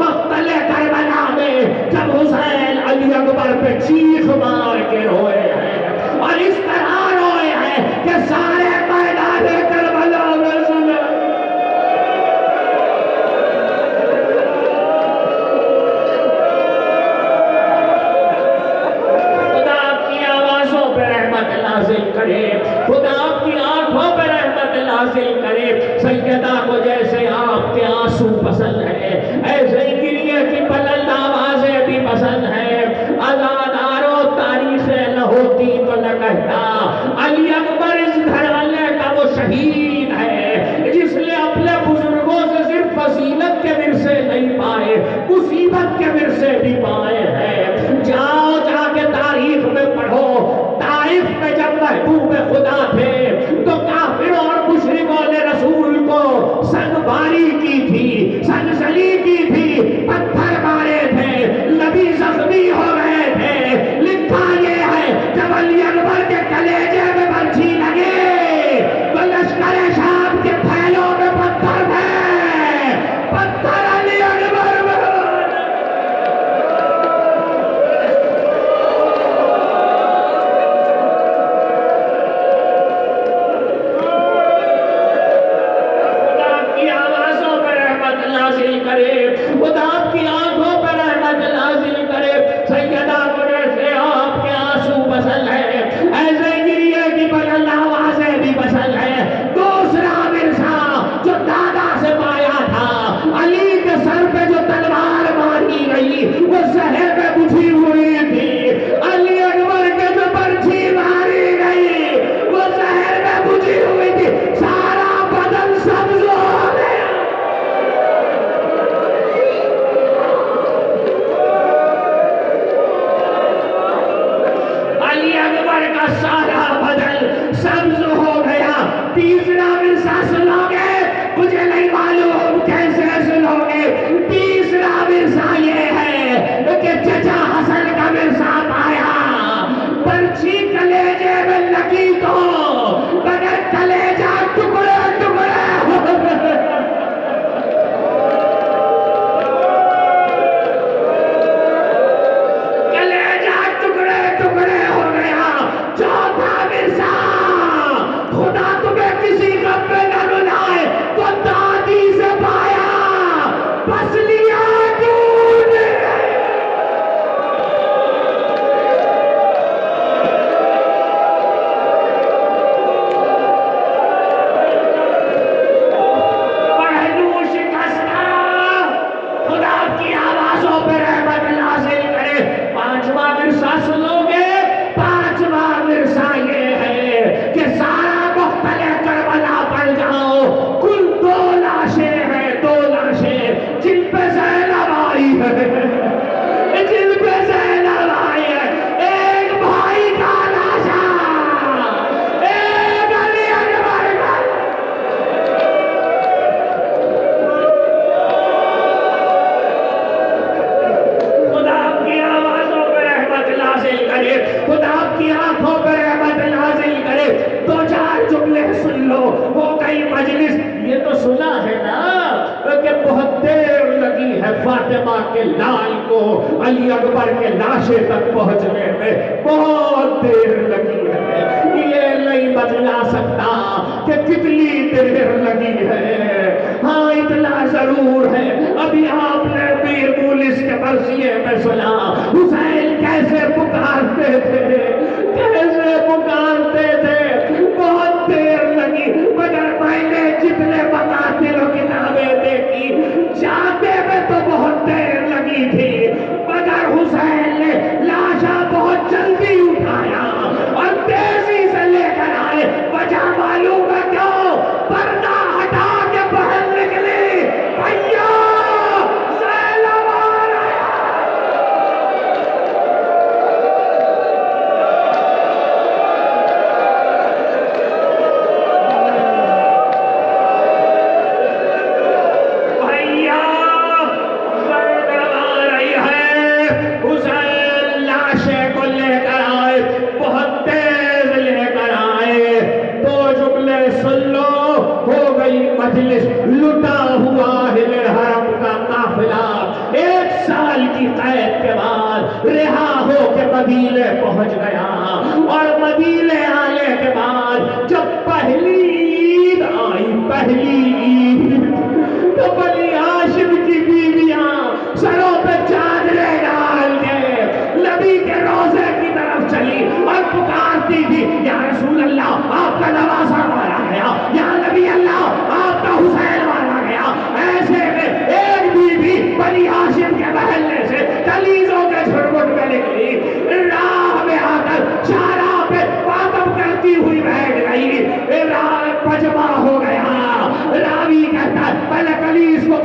مقتل کربلا میں جب حسین علی اکبر پہ چیخ مار کے روئے ہیں، اور اس طرح روئے ہیں کہ سارے میدان کربلا میں سنے. خدا آپ کی آوازوں پہ رحمت نازل کرے، خدا آپ کی آنکھوں پہ رحمت نازل کرے. سیدہ کو جیسے آپ کے آنسو پسند ہے، ایسے ہی گریہ کی بلند آوازیں بھی پسند ہیں. ازاداروں تاریخیں نہ ہوتی تو نہ کہتا علی اکبر اس گھرانے کا وہ شہید ہے جس نے اپنے بزرگوں سے صرف فضیلت کے ورثے نہیں پائے، مصیبت کے ورثے بھی پائے ہیں. جاؤ جا کے تاریخ میں پڑھو، طائف میں جب محبوب خدا تھے تو کافروں اور مشرکوں نے رسول کو تیسرا ورثہ سنو گے، مجھے نہیں معلوم کیسے سنو گے۔ تیسرا ورثہ یہ ہے کہ چچا حسن کا ورثہ پایا، پرچی کلیجے میں لگی تو مگر کلیجہ ٹکڑے ٹکڑے ہو گئے۔ کلیجہ ٹکڑے ٹکڑے ہو گیا۔ چوتھا ورثہ، خدا تمہیں کسی غم میں نہ رلائے، تو دادی سے پایا پسلیاں ڈھونڈ رہے۔ پہلو شکستہ، خدا کی آوازوں پہ رحمت نازل کرے۔ پانچواں ورثہ سنو گے، پانچواں ورثہ یہ ہے کہ سارا مختلف کربلا پڑ جاؤ، کل 2 لاشیں ہیں، 2 لاشیں جن پہ زینب آئی ہے، جن پہ زینب آئی ہے۔ ایک بھائی کا لاشا، ایک علی اکبر کا۔ خدا آپ کی آوازوں پہ رحمت نازل کرے، خدا آپ کی آنکھوں پہ رحمت نازل کرے۔ 2-4 جملے سن لو، ہو گئی مجلس۔ یہ تو سنا ہے نا کہ بہت دیر لگی ہے فاطمہ کے لال کو علی اکبر کے لاشے تک پہنچنے میں، بہت دیر لگی ہے۔ یہ نہیں بتلا سکتا کہ کتنی دیر لگی ہے، ہاں اتنا ضرور ہے ابھی آپ نے پیر پولیس کے مرثیے میں سنا حسین کیسے پکارتے تھے، کیسے پکارتے تھے۔ بہت دیر لگی، مگر میں نے جتنے مقاتل و کتابیں دیکھی، جاتے میں تو بہت دیر لگی تھی، مگر حسین نے لاشا بہت جلدی اٹھایا اور تیزی سے لے کر آئے۔ وجہ معلوم ہے کیوں؟ پردہ ہٹا کے باہر نکلی، بھیا زینب آ رہا ہے۔ بھیا زینب آ رہی ہے۔ حسین لاشے کو لے کر آئے، بہت تیز لے کر آئے۔ 2 جملے سن لو، ہو گئی مجلس۔ لٹا ہوا اہل حرم کا قافلہ 1 سال کی قید کے بعد رہا ہو کے مدینے پہنچ گیا، اور مدینے آنے کے بعد جب پہلی عید آئی، پہلی عید، تو بنی ہاشم کی بیویاں سروں پہ چادریں ڈال کے نبی کے روضے کی طرف چلی اور پکارتی تھی، یا رسول اللہ آپ کا نواسا مارا گیا، یا نبی اللہ آپ کا حسین مارا گیا۔ ایسے میں ایک بیوی بنی ہاشم کے محلے سے کلیزوں کے جھرمٹ میں نکلی، راہ میں آ کر چارہ پہ ماتم کرتی ہوئی بیٹھ گئی۔ راہ پجما ہو گیا۔ راوی کہتا ہے پہلے کلیز کو